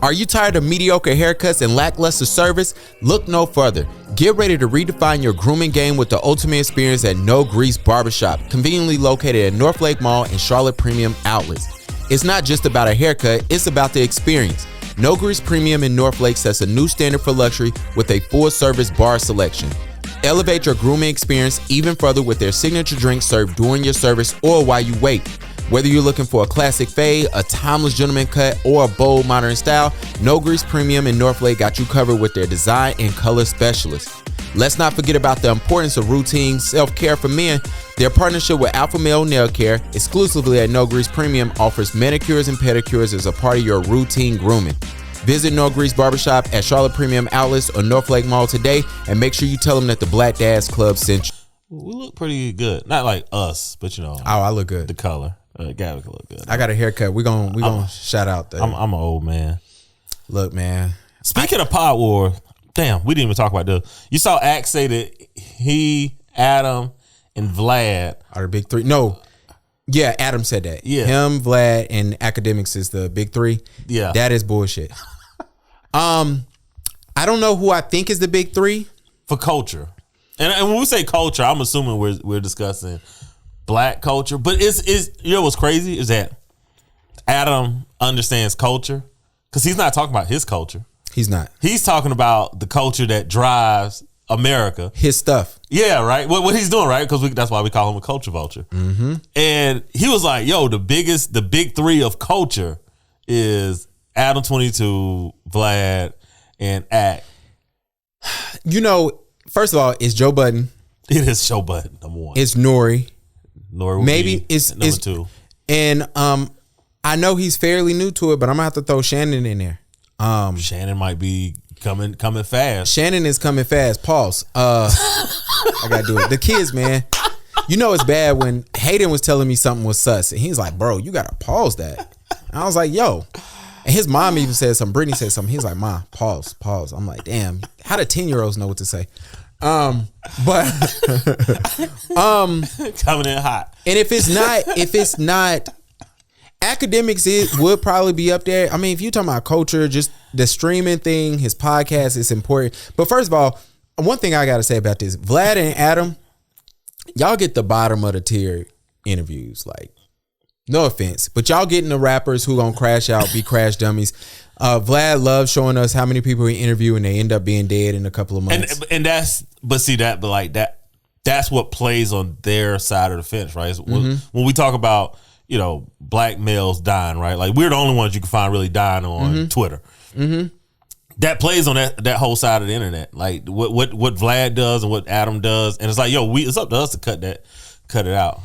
Are you tired of mediocre haircuts and lackluster service? Look no further. Get ready to redefine your grooming game with the ultimate experience at No Grease Barbershop, conveniently located at North Lake Mall and Charlotte Premium Outlets. It's not just about a haircut, it's about the experience. No Grease Premium in North Lake sets a new standard for luxury with a full-service bar selection. Elevate your grooming experience even further with their signature drinks served during your service or while you wait. Whether you're looking for a classic fade, a timeless gentleman cut, or a bold modern style, No Grease Premium in North Lake got you covered with their design and color specialists. Let's not forget about the importance of routine self-care for men. Their partnership with Alpha Male Nail Care, exclusively at No Grease Premium, offers manicures and pedicures as a part of your routine grooming. Visit No Grease Barbershop at Charlotte Premium Outlets or North Lake Mall today, and make sure you tell them that the Black Dads Club sent you. We look pretty good. Not like us, but you know. Oh, I look good. The color. Gavin can look good. I got a haircut. We gonna shout out there. I'm an old man. Look, man. Speaking of Pod War, damn, we didn't even talk about this. You saw Axe say that he, Adam, and Vlad are the big three. No. Yeah, Adam said that. Yeah. Him, Vlad, and Academics is the big three. Yeah. That is bullshit. I don't know who I think is the big three. For culture. And when we say culture, I'm assuming we're discussing Black culture. But it's you know what's crazy is that Adam understands culture because he's not talking about his culture. He's not. He's talking about the culture that drives America. His stuff. Yeah, right. What he's doing, right? Because that's why we call him a culture vulture. Mm-hmm. And he was like, yo, the big three of culture is Adam 22, Vlad, and Act. You know, first of all, it's Joe Budden. It is Joe Budden, number one. It's Nori. Nori maybe it's number two. And I know he's fairly new to it, but I'm gonna have to throw Shannon in there. Shannon might be coming fast. Shannon is coming fast. Pause. I gotta do it. The kids, man. You know it's bad when Hayden was telling me something was sus, and he's like, "Bro, you gotta pause that." And I was like, "Yo." And his mom even said something. Brittany said something. He's like, "Ma, pause." I'm like, "Damn, how do 10-year-olds know what to say?" But coming in hot. And if it's not Academics, it would probably be up there. I mean, if you're talking about culture, just the streaming thing, his podcast is important. But first of all, one thing I gotta say about this, Vlad and Adam, y'all get the bottom of the tier interviews. Like, no offense, but y'all getting the rappers who gonna crash out, be crash dummies. Vlad loves showing us how many people he interview and they end up being dead in a couple of months. And that's what plays on their side of the fence, right? Mm-hmm. When we talk about, you know, black males dying, right? Like, we're the only ones you can find really dying on Twitter. Mm-hmm. That plays on that whole side of the internet. Like what Vlad does and what Adam does, and it's like, yo, it's up to us to cut it out.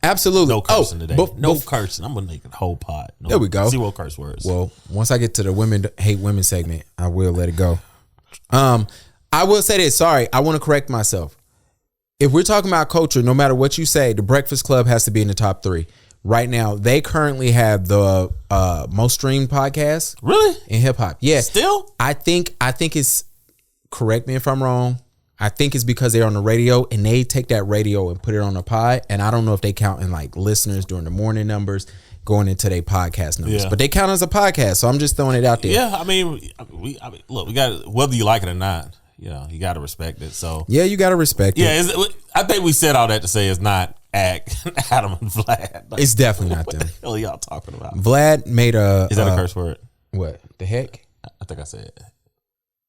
Absolutely. No cursing today. No cursing. I'm gonna make a whole pod. There we go. 0 curse words. Well, once I get to the women hate women segment, I will let it go. I will say this. Sorry, I want to correct myself. If we're talking about culture, no matter what you say, the Breakfast Club has to be in the top 3. Right now, they currently have the most streamed podcast. Really? In hip hop. Yeah. Still? I think it's, correct me if I'm wrong, I think it's because they're on the radio and they take that radio and put it on a pod. And I don't know if they count in like listeners during the morning numbers going into their podcast numbers. Yeah. But they count as a podcast. So I'm just throwing it out there. Yeah. I mean, look, we got, whether you like it or not, you know, you got to respect it. So yeah, you got to respect it. Yeah. I think we said all that to say it's not Adam and Vlad. Like, it's definitely not them. What the hell are y'all talking about? Vlad made a... Is that a curse word? What? The heck? I think I said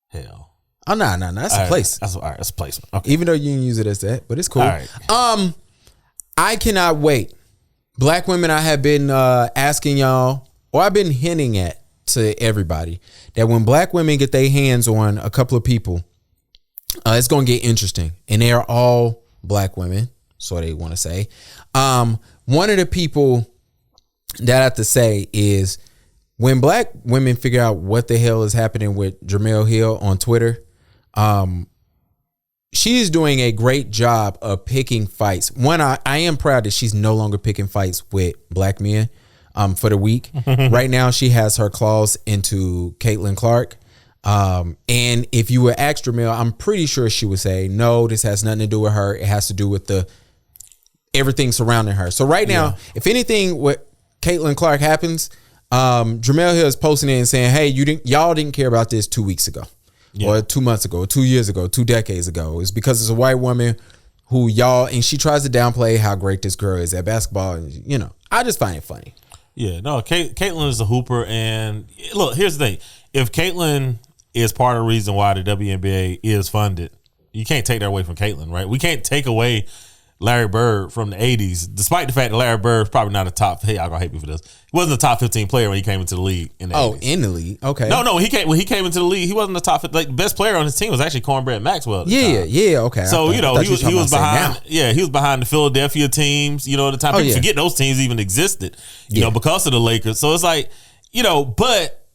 hell. Oh, no. That's a place. That's a placement. Okay. Even though you didn't use it as that, but it's cool. All right. I cannot wait. Black women, I have been asking y'all, or I've been hinting at to everybody, that when black women get their hands on a couple of people, it's going to get interesting. And they are all black women, so they want to say. One of the people that I have to say is, when black women figure out what the hell is happening with Jermile Hill on Twitter, she is doing a great job of picking fights. One, I am proud that she's no longer picking fights with black men for the week. Right now, she has her claws into Caitlin Clark. And if you were asked Jermile, I'm pretty sure she would say, no, this has nothing to do with her. It has to do with everything surrounding her. So right now, if anything with Caitlin Clark happens, Jermile Hill is posting it and saying, hey, y'all didn't care about this 2 weeks ago. Or 2 months ago, 2 years ago, 2 decades ago. It's because it's a white woman who and she tries to downplay how great this girl is at basketball. And, I just find it funny. Yeah, no, Caitlyn is a hooper. And look, here's the thing. If Caitlyn is part of the reason why the WNBA is funded, you can't take that away from Caitlyn, right? We can't take away Larry Bird from the 80s, despite the fact that Larry Bird is probably not a top, hey, y'all gonna hate me for this. He wasn't a top 15 player when he came into the league in the 80s. In the league? Okay. No, when he came into the league, he wasn't the top, like, the best player on his team was actually Cornbread Maxwell at the time. Yeah, okay. So, he was behind, he was behind the Philadelphia teams, at the time. People forget those teams even existed, because of the Lakers. So it's like, but,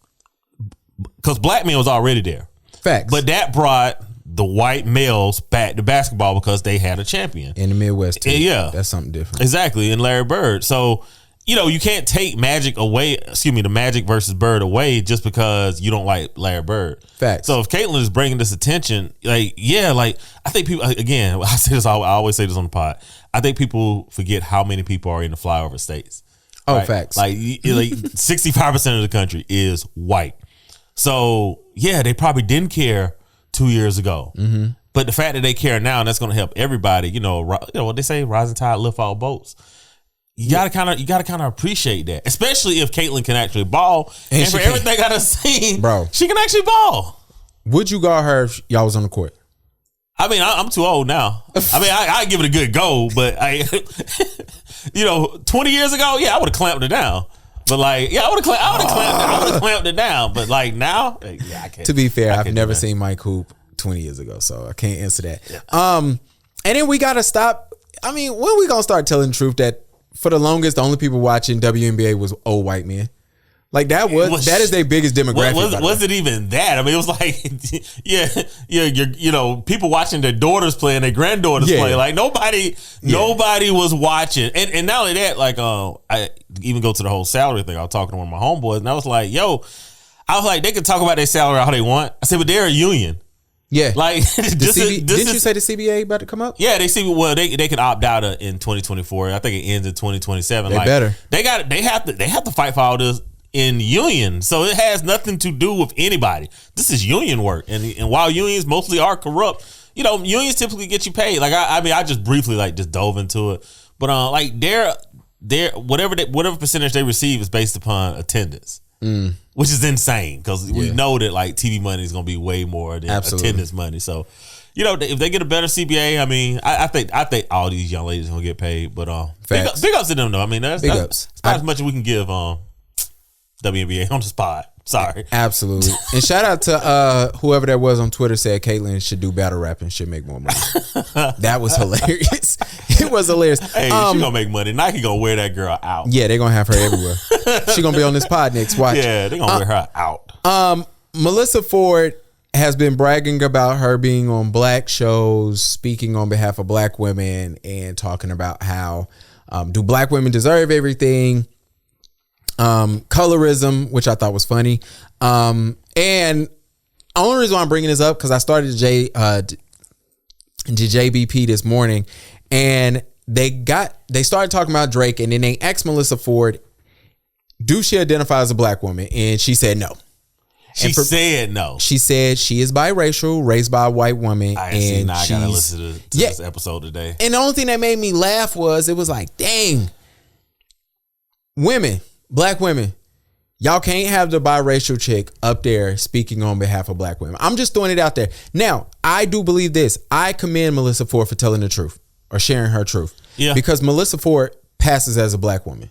because black men was already there. Facts. But that brought the white males back to basketball because they had a champion in the Midwest too. Yeah, that's something different. Exactly, and Larry Bird. So you can't take the Magic versus Bird away just because you don't like Larry Bird. Facts. So if Caitlyn is bringing this attention, I think people, again, I always say this on the pod. I think people forget how many people are in the flyover states. Oh, right? facts. Like 65% of the country is white. So they probably didn't care 2 years ago. Mm-hmm. But the fact that they care now, and that's going to help everybody, what they say, rising tide lift all boats. You gotta kind of appreciate that, especially if Caitlyn can actually ball. And for everything I done seen, bro, she can actually ball. Would you guard her if y'all was on the court? I mean, I'm too old now. I mean, I give it a good go, but 20 years ago, I would have clamped her down. But I would have clamped it down. But now, I can't. To be fair, I've never seen Mike hoop 20 years ago, so I can't answer that. Yeah. And then we gotta stop. I mean, when are we gonna start telling the truth that for the longest, the only people watching WNBA was old white men? Like that is their biggest demographic. Was it even that? I mean, it was like, people watching their daughters play and their granddaughters play. Like nobody was watching. And not only that, like, I even go to the whole salary thing. I was talking to one of my homeboys, and I was like, they can talk about their salary how they want. I said, but they're a union. Yeah, like didn't you say the CBA about to come up? Yeah, they can opt out in 2024. I think it ends in 2027. They better. They have to fight for all this in union, so it has nothing to do with anybody. This is union work, and while unions mostly are corrupt, unions typically get you paid. Like I just briefly just dove into it, but their whatever percentage they receive is based upon attendance. Which is insane because we know that TV money is going to be way more than attendance money. So, if they get a better CBA, I mean, I think all these young ladies are going to get paid. But big ups to them though. I mean, that's not as much as we can give WNBA on the spot. Sorry. Absolutely. And shout out to whoever that was on Twitter said Caitlyn should do battle rap and should make more money. That was hilarious. It was hilarious. Hey, she gonna make money. Nike gonna wear that girl out. Yeah, they're gonna have her everywhere. She gonna be on this pod next. Watch. Yeah, they're gonna wear her out. Melyssa Ford has been bragging about her being on black shows, speaking on behalf of black women, and talking about how do black women deserve everything. Colorism, which I thought was funny. And the only reason why I'm bringing this up because I started JBP this morning, and they started talking about Drake, and then they asked Melyssa Ford, do she identify as a black woman? And she said no. She said no. She said she is biracial, raised by a white woman. I gotta listen to this episode today. And the only thing that made me laugh was it was like, dang, black women, y'all can't have the biracial chick up there speaking on behalf of black women. I'm just throwing it out there. Now, I do believe this. I commend Melyssa Ford for telling the truth or sharing her truth. Yeah. Because Melyssa Ford passes as a black woman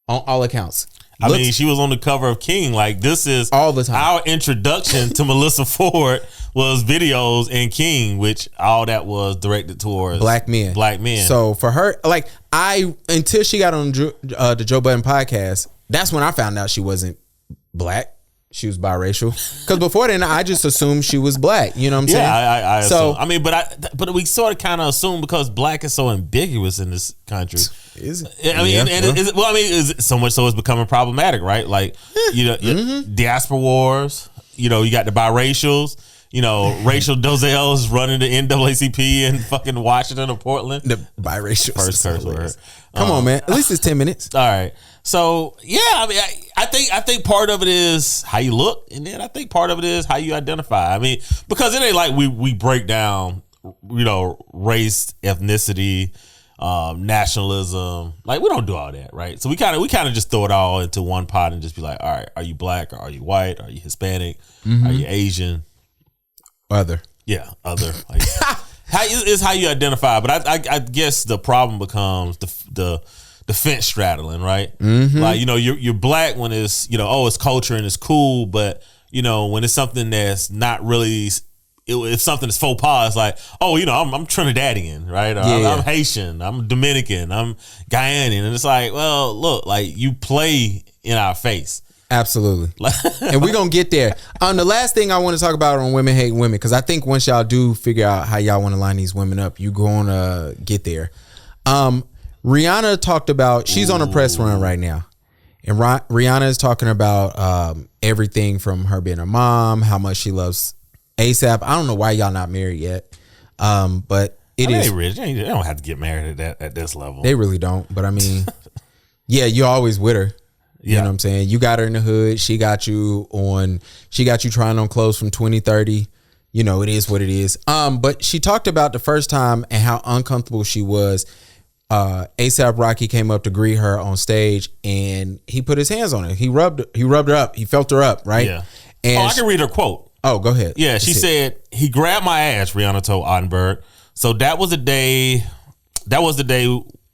on all accounts. I mean, she was on the cover of King. Like, this is all the time. Our introduction to Melyssa Ford was videos in King, which all that was directed towards black men. So for her, until she got on the Joe Budden podcast, that's when I found out she wasn't black. She was biracial. Because before then, I just assumed she was black. You know what I'm saying? Yeah, I assume. I mean, but we sort of kind of assume because black is so ambiguous in this country. Is it? I mean, is it so much so it's becoming problematic, right? Like, diaspora wars. You got the biracials. Rachel Dozell is running the NAACP in fucking Washington or Portland. The biracial. First curse word. Come on, man. At least it's 10 minutes. All right. So yeah, I mean, I think part of it is how you look, and then I think part of it is how you identify. I mean, because it ain't like we break down, race, ethnicity, nationalism. Like, we don't do all that, right? So we kind of just throw it all into one pot and just be like, all right, are you black? Or are you white? Are you Hispanic? Are you Asian? Other. Yeah, other. Like, how you identify. But I guess the problem becomes the fence straddling, right? Like, you're black when it's, it's culture and it's cool, but when it's something that's not really, if something is faux pas, it's like, I'm Trinidadian, right? Or I'm Haitian, I'm Dominican, I'm Guyanian, and it's like, well, look, like, you play in our face. Absolutely. And we're going to get there. The last thing I want to talk about on Women Hate Women, because I think once y'all do figure out how y'all want to line these women up, you're going to get there. Rihanna talked about, she's on a press run right now. And Rihanna is talking about everything from her being a mom, how much she loves ASAP. I don't know why y'all not married yet. But it is. They rich. They don't have to get married at this level. They really don't. But I mean, yeah, you're always with her. You know what I'm saying? You got her in the hood. She got you trying on clothes from 2030. It is what it is. But she talked about the first time and how uncomfortable she was. ASAP Rocky came up to greet her on stage and he put his hands on her. He rubbed her up. He felt her up, right? Yeah. And I can read her quote. Oh, go ahead. Yeah, she said, "He grabbed my ass," Rihanna told Ottenberg. So that was the day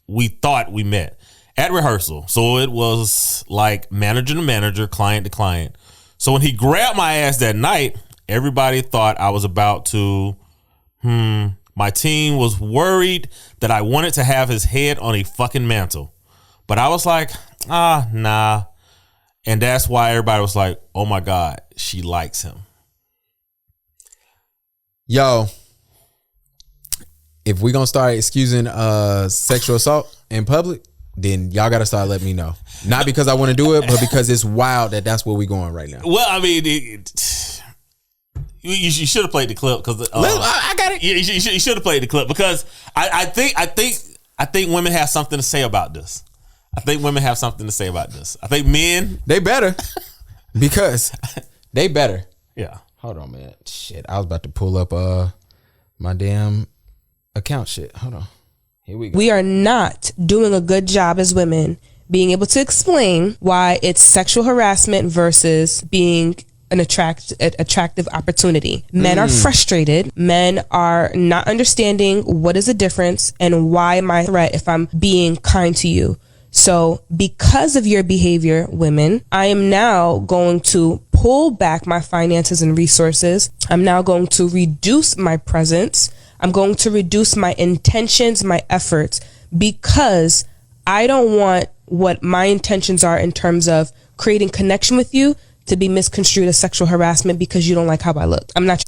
we thought we met at rehearsal. So it was like manager to manager, client to client. So when he grabbed my ass that night, everybody thought I was about to, my team was worried that I wanted to have his head on a fucking mantle. But I was like, nah. And that's why everybody was like, oh my God, she likes him. Yo, if we're going to start excusing sexual assault in public, then y'all got to start letting me know. Not because I want to do it, but because it's wild that's where we going right now. Well, I mean, you should have played the clip because I got it. You should have played the clip because I think women have something to say about this. I think men, they better because they better. Yeah. Hold on, man. Shit, I was about to pull up my damn account shit. Hold on. Here we go. We are not doing a good job as women being able to explain why it's sexual harassment versus being an attractive opportunity. Men are frustrated. Men are not understanding what is the difference and why my threat if I'm being kind to you. So because of your behavior, women, I am now going to pull back my finances and resources. I'm now going to reduce my presence. I'm going to reduce my intentions, my efforts, because I don't want what my intentions are in terms of creating connection with you to be misconstrued as sexual harassment because you don't like how I look. I'm not.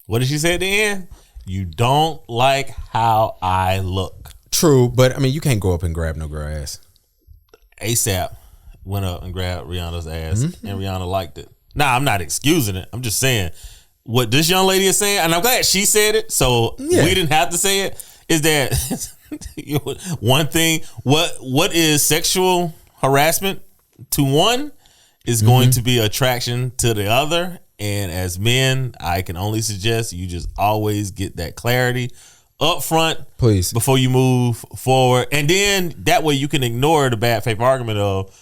What did she say at the end? You don't like how I look. True, but I mean, you can't go up and grab no girl ass. ASAP went up and grabbed Rihanna's ass, and Rihanna liked it. Nah, I'm not excusing it. I'm just saying what this young lady is saying, and I'm glad she said it, so we didn't have to say it, is that one thing, what is sexual harassment to one is going to be attraction to the other, and as men, I can only suggest you just always get that clarity up front, please, before you move forward, and then that way you can ignore the bad faith argument of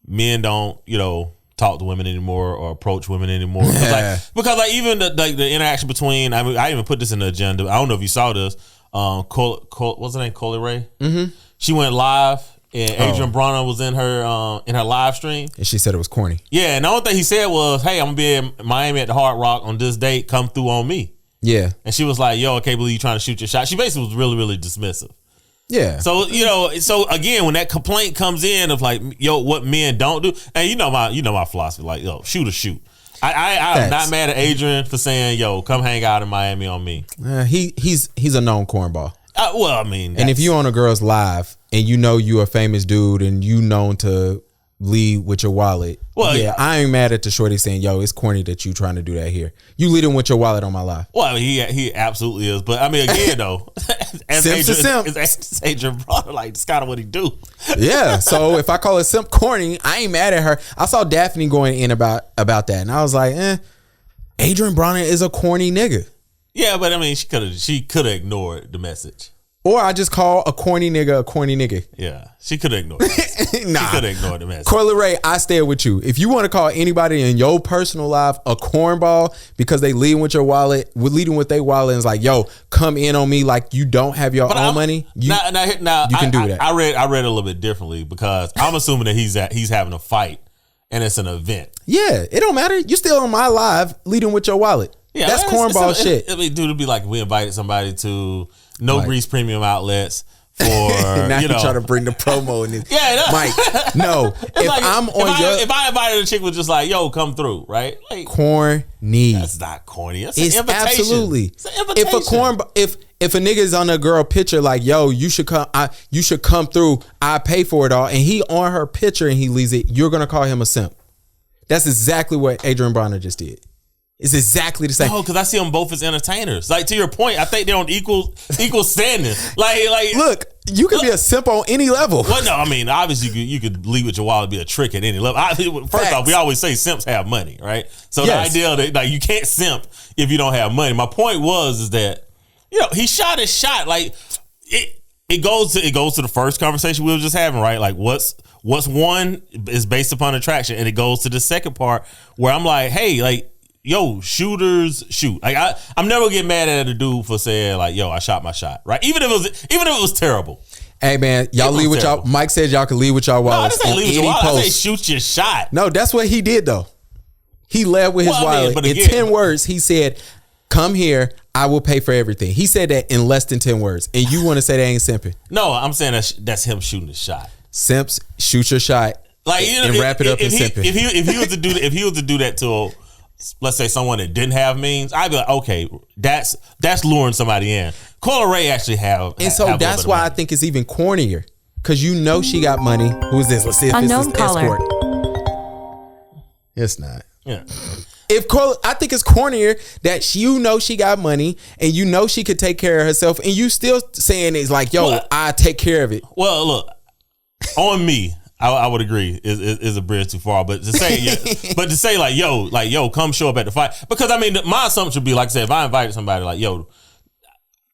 men don't, talk to women anymore or approach women anymore. Because even the interaction between, I even put this in the agenda. I don't know if you saw this. What's her name? Coi Leray. She went live, and Adrien Broner was in her live stream, and she said it was corny. Yeah, and the only thing he said was, "Hey, I'm gonna be in Miami at the Hard Rock on this date. Come through on me." Yeah. And she was like, yo, I can't believe you trying to shoot your shot. She basically was really, really dismissive. Yeah. So, so again, when that complaint comes in of like, yo, what men don't do, and you know my philosophy, like, yo, shoot or shoot. I'm not mad at Adrien for saying, yo, come hang out in Miami on me. He's a known cornball. Well, I mean. And if you on a girl's live and you a famous dude and you known to lead with your wallet. Well, yeah, I ain't mad at the shorty saying, yo, it's corny that you trying to do that here. You leading with your wallet on my live. Well, I mean, he absolutely is. But I mean, again, though, as Adrien Broner, like, it's kind of what he do. Yeah. So if I call it simp corny, I ain't mad at her. I saw Daphne going in about that, and I was like, Adrien Broner is a corny nigga. Yeah, but I mean, she could have ignored the message. Or I just call a corny nigga. Yeah, she could have ignored it. Nah. She could have ignored the message. Coi Leray, I stay with you. If you want to call anybody in your personal life a cornball because they leading with your wallet, leading with their wallet, and it's like, yo, come in on me like you don't have your own money. You can do that. I read it a little bit differently because I'm assuming that he's having a fight and it's an event. Yeah, it don't matter. You still on my live leading with your wallet. Yeah, that's cornball shit. Dude, it'd be like if we invited somebody to No Grease Premium Outlets for now you trying to bring the promo in this. Yeah, Mike. No, if I invited a chick was just like, yo, come through, right? Like, corny. That's not corny. That's it's an invitation. Absolutely. It's an invitation. If a nigga is on a girl picture like, yo, you should come through. I pay for it all, and he on her picture and he leaves it, you're gonna call him a simp. That's exactly what Adrien Broner just did. It's exactly the same. No, because I see them both as entertainers. Like, to your point, I think they're on equal standing. Like, look, you can be a simp on any level. Well, no, I mean, obviously you could lead with your wallet and be a trick at any level. First off, we always say simps have money, right? So the idea that like you can't simp if you don't have money. My point is that he shot his shot. Like it goes to the first conversation we were just having, right? Like what's one is based upon attraction, and it goes to the second part where I'm like, hey, like. Yo, shooters shoot. Like I'm never get mad at a dude for saying like, yo, I shot my shot, right? Even if it was terrible. Hey man, y'all leave with y'all. Mike said y'all can leave with y'all wallets. No, I didn't say leave with your wallet. I say shoot your shot. No, that's what he did though. He led with his wallet. In 10 words, he said, "Come here, I will pay for everything." He said that in less than 10 words, and you want to say that ain't simping? No, I'm saying that's him shooting his shot. Simps shoot your shot, like and wrap it up in simping. If he was to do that to let's say someone that didn't have means, I'd be like, okay, that's luring somebody in. Coi Leray actually have, and so that's why I think it's even cornier because she got money. Who's this? Let's see if unknown this is caller. Escort. It's not. Yeah. I think it's cornier that she got money and she could take care of herself, and you still saying it's like, yo, I take care of it. Well, look, on me. I would agree is a bridge too far, but to say like yo, come show up at the fight, because I mean my assumption would be like I said, if I invited somebody like yo,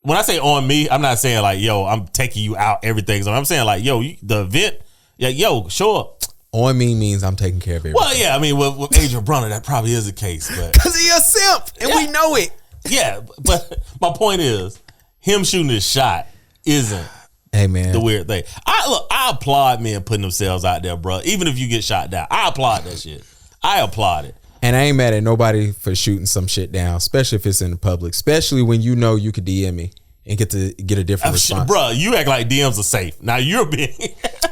when I say on me, I'm not saying like yo, I'm taking you out everything. So I'm saying like yo, the event, yo, show up. On me means I'm taking care of everything. Well, yeah, I mean with Adrien Broner that probably is the case, but because he a simp and we know it. Yeah, but my point is him shooting his shot isn't. Hey man, the weird thing. I applaud men putting themselves out there, bro. Even if you get shot down, I applaud that shit. I applaud it. And I ain't mad at nobody for shooting some shit down, especially if it's in the public. Especially when you could DM me and get a different response. Bro, you act like DMs are safe. Now you're being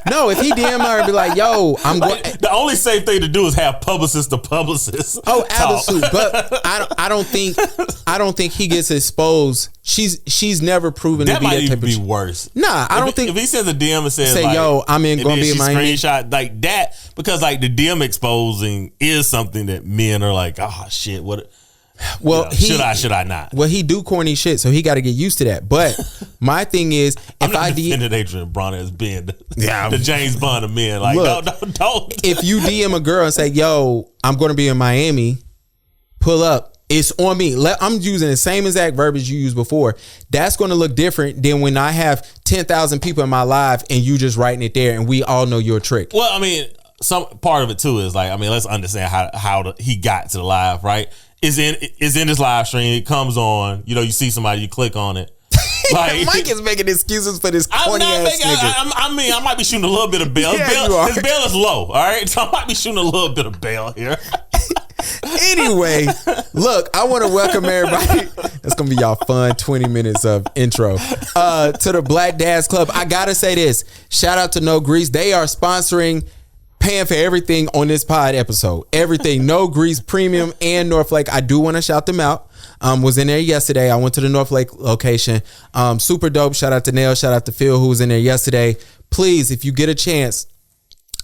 no. If he DM her and be like, "Yo, I'm going," the only safe thing to do is have publicist to publicist. Oh, absolutely. But I don't think he gets exposed. She's never proven that to be might that type even of be worse. Nah, I don't think if he sends a DM and says, like, "Yo, I'm going to be in Miami," screenshot like that, because like the DM exposing is something that men are like, oh shit, what? Well, should I not? Well, he do corny shit, so he got to get used to that. But my thing is, I'm not defending Adrien Broner as being the James Bond of men. Like, look, don't. If you DM a girl and say, "Yo, I'm going to be in Miami," pull up. It's on me. I'm using the same exact verbiage you used before. That's going to look different than when I have 10,000 people in my live and you just writing it there, and we all know your trick. Well, I mean, some part of it too is like, I mean, let's understand how he got to the live, right? Is in this live stream. It comes on. You see somebody, you click on it. Like, Mike is making excuses for this corny ass nigga. I might be shooting a little bit of bail. Yeah, his bail is low, all right? So I might be shooting a little bit of bail here. Anyway, look, I want to welcome everybody. It's going to be y'all fun 20 minutes of intro to the Black Dads Club. I got to say this. Shout out to No Grease. They are sponsoring, paying for everything on this pod episode. Everything. No Grease Premium and Northlake. I do want to shout them out. Was in there yesterday. I went to the Northlake location. Super dope. Shout out to Nell. Shout out to Phil, who was in there yesterday. Please, if you get a chance,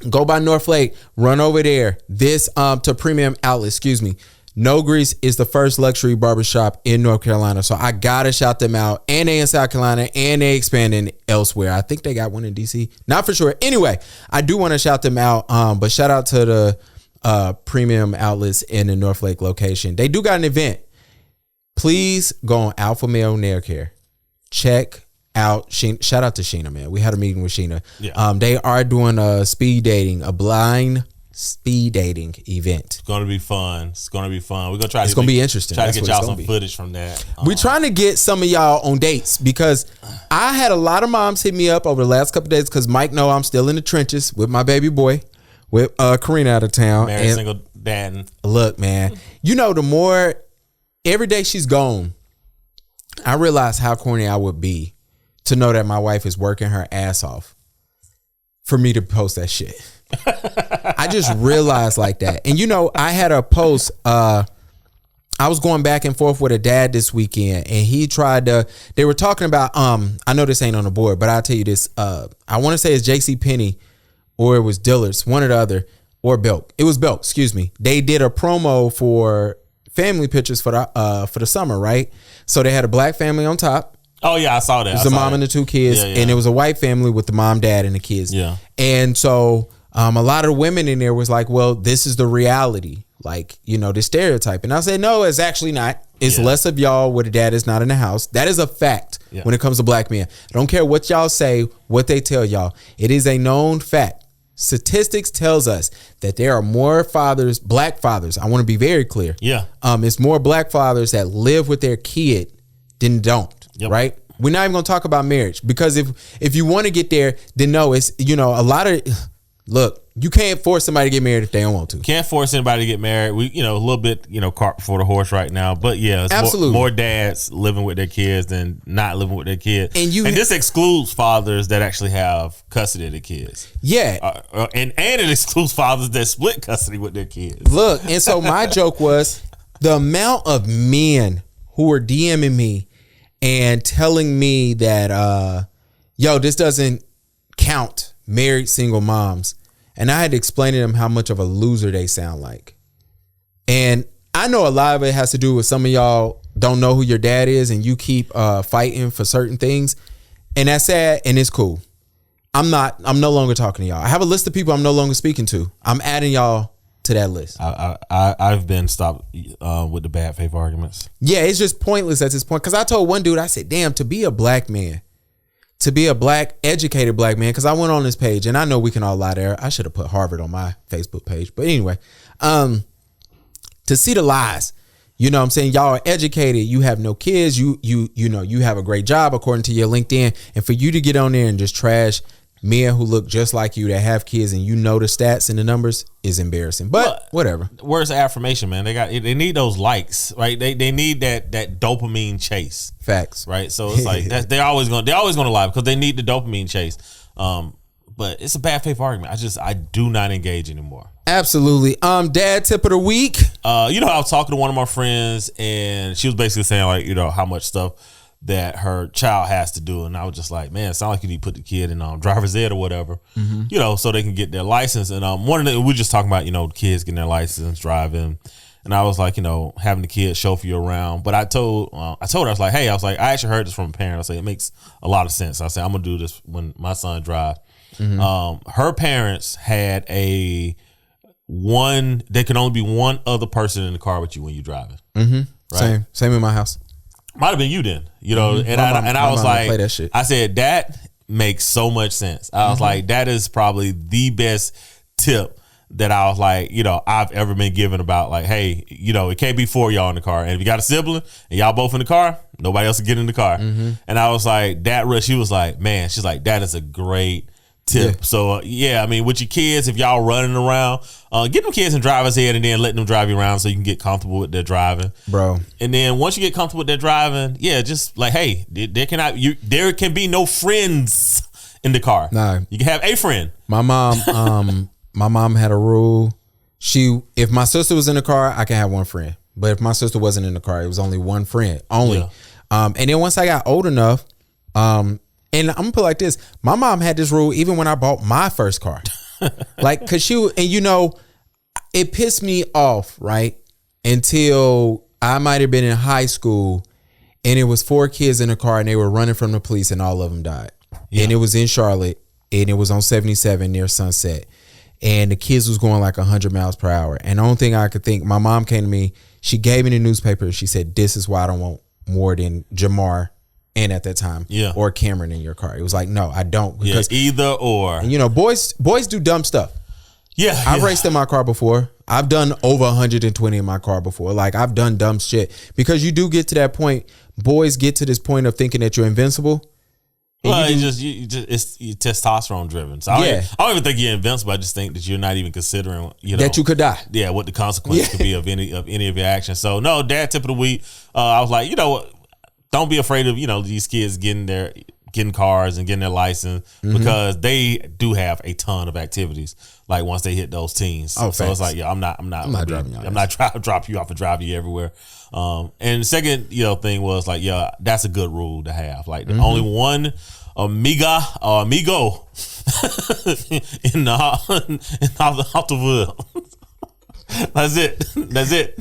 Go by North Lake, run over there. This to Premium Outlet, excuse me. No Grease is the first luxury barbershop in North Carolina. So I gotta shout them out. And they in South Carolina, and they expanding elsewhere. I think they got one in DC. Not for sure. Anyway, I do want to shout them out. But shout out to the Premium Outlets in the North Lake location. They do got an event. Please go on Alpha Male Nail Care. Check out Sheena. Shout out to Sheena, man. We had a meeting with Sheena. Yeah. They are doing a blind speed dating event. It's gonna be fun. We're gonna try. It's gonna be interesting. Try to get y'all some footage from that. We're trying to get some of y'all on dates because I had a lot of moms hit me up over the last couple of days because Mike know I'm still in the trenches with my baby boy, with Karina out of town. Married single dad. Look, man, the more every day she's gone, I realize how corny I would be to know that my wife is working her ass off for me to post that shit. I just realized like that. And I had a post, I was going back and forth with a dad this weekend and he they were talking about, I know this ain't on the board, but I'll tell you this, I want to say it's JCPenney or it was Dillard's, one or the other, or Belk. It was Belk, excuse me. They did a promo for family pictures for the summer, right? So they had a black family on top. Oh yeah, I saw that. It was the mom and the two kids, and it was a white family with the mom, dad, and the kids. Yeah. And so a lot of the women in there was like, well, this is the reality, like, the stereotype. And I said, no, it's actually not. It's less of y'all where the dad is not in the house. That is a fact when it comes to black men. I don't care what y'all say, what they tell y'all. It is a known fact. Statistics tells us that there are more fathers, black fathers. I want to be very clear. Yeah. It's more black fathers that live with their kid than don't. Yep. Right? We're not even going to talk about marriage because if you want to get there, then no, it's, a lot of, look, you can't force somebody to get married if they don't want to. Can't force anybody to get married. We, a little bit, cart before the horse right now. But yeah, it's absolutely more dads living with their kids than not living with their kids. And this excludes fathers that actually have custody of the kids. Yeah. And it excludes fathers that split custody with their kids. Look, and so my joke was the amount of men who were DMing me and telling me that, this doesn't count married single moms. And I had to explain to them how much of a loser they sound like. And I know a lot of it has to do with some of y'all don't know who your dad is and you keep fighting for certain things. And that's sad and it's cool. I'm no longer talking to y'all. I have a list of people I'm no longer speaking to. I'm adding y'all to that list. I've been stopped with the bad faith arguments. Yeah, it's just pointless at this point. Because I told one dude, I said, damn, to be a black man, to be a black, educated black man, because I went on this page, and I know we can all lie there. I should have put Harvard on my Facebook page. But anyway, to see the lies, what I'm saying? Y'all are educated. You have no kids. You have a great job according to your LinkedIn. And for you to get on there and just trash men who look just like you that have kids and the stats and the numbers is embarrassing. But whatever. Where's the affirmation, man? They need those likes, right? They need that dopamine chase. Facts. Right? So it's like they're always gonna lie because they need the dopamine chase. But it's a bad faith argument. I do not engage anymore. Absolutely. Dad tip of the week. I was talking to one of my friends and she was basically saying like, how much stuff that her child has to do, and I was just like, man, it sounds like you need to put the kid in driver's ed or whatever, so they can get their license. And we're just talking about kids getting their license, driving, and I was like, having the kid chauffeur you around. But I told her, I was like, hey, I actually heard this from a parent. I said it makes a lot of sense. I said I'm gonna do this when my son drive. Her parents had they could only be one other person in the car with you when you're driving. Right? Same in my house. Might have been you then, and I was like, play that shit. I said, that makes so much sense. I was like, that is probably the best tip that I was like, I've ever been given about like, hey, it can't be 4 of y'all in the car. And if you got a sibling and y'all both in the car, nobody else can get in the car. And I was like, she was like, man, she's like, that is a great tip. So with your kids, if y'all running around, get them kids in driver's ed and then letting them drive you around so you can get comfortable with their driving, bro. And then once you get comfortable with their driving, just like, hey, there can be no friends in the car. No, you can have a friend. My mom had a rule. If my sister was in the car, I can have one friend, but if my sister wasn't in the car, it was only one friend only. And then once I got old enough, and I'm gonna put it like this: my mom had this rule even when I bought my first car. Like, cause it pissed me off, right? Until I might have been in high school and it was 4 kids in a car and they were running from the police and all of them died. Yeah. And it was in Charlotte and it was on 77 near Sunset. And the kids was going like 100 miles per hour. And the only thing I could think, my mom came to me, she gave me the newspaper. She said, this is why I don't want more than Jamar and at that time, or Cameron in your car. It was like, no, I don't. Because either or. And boys do dumb stuff. Yeah. I've raced in my car before. I've done over 120 in my car before. Like, I've done dumb shit. Because you do get to that point, boys get to this point of thinking that you're invincible. Well, it's testosterone driven. So I don't even think you're invincible. I just think that you're not even considering, that you could die. Yeah, what the consequence could be of any of your actions. So no, dad tip of the week. I was like, don't be afraid of these kids getting cars and getting their license, because they do have a ton of activities. Like once they hit those teens, so it's like, I'm not driving you. I'm not trying to drop you off and drive you everywhere. And the second thing was like, that's a good rule to have. Like only one amiga or amigo in the world. That's it.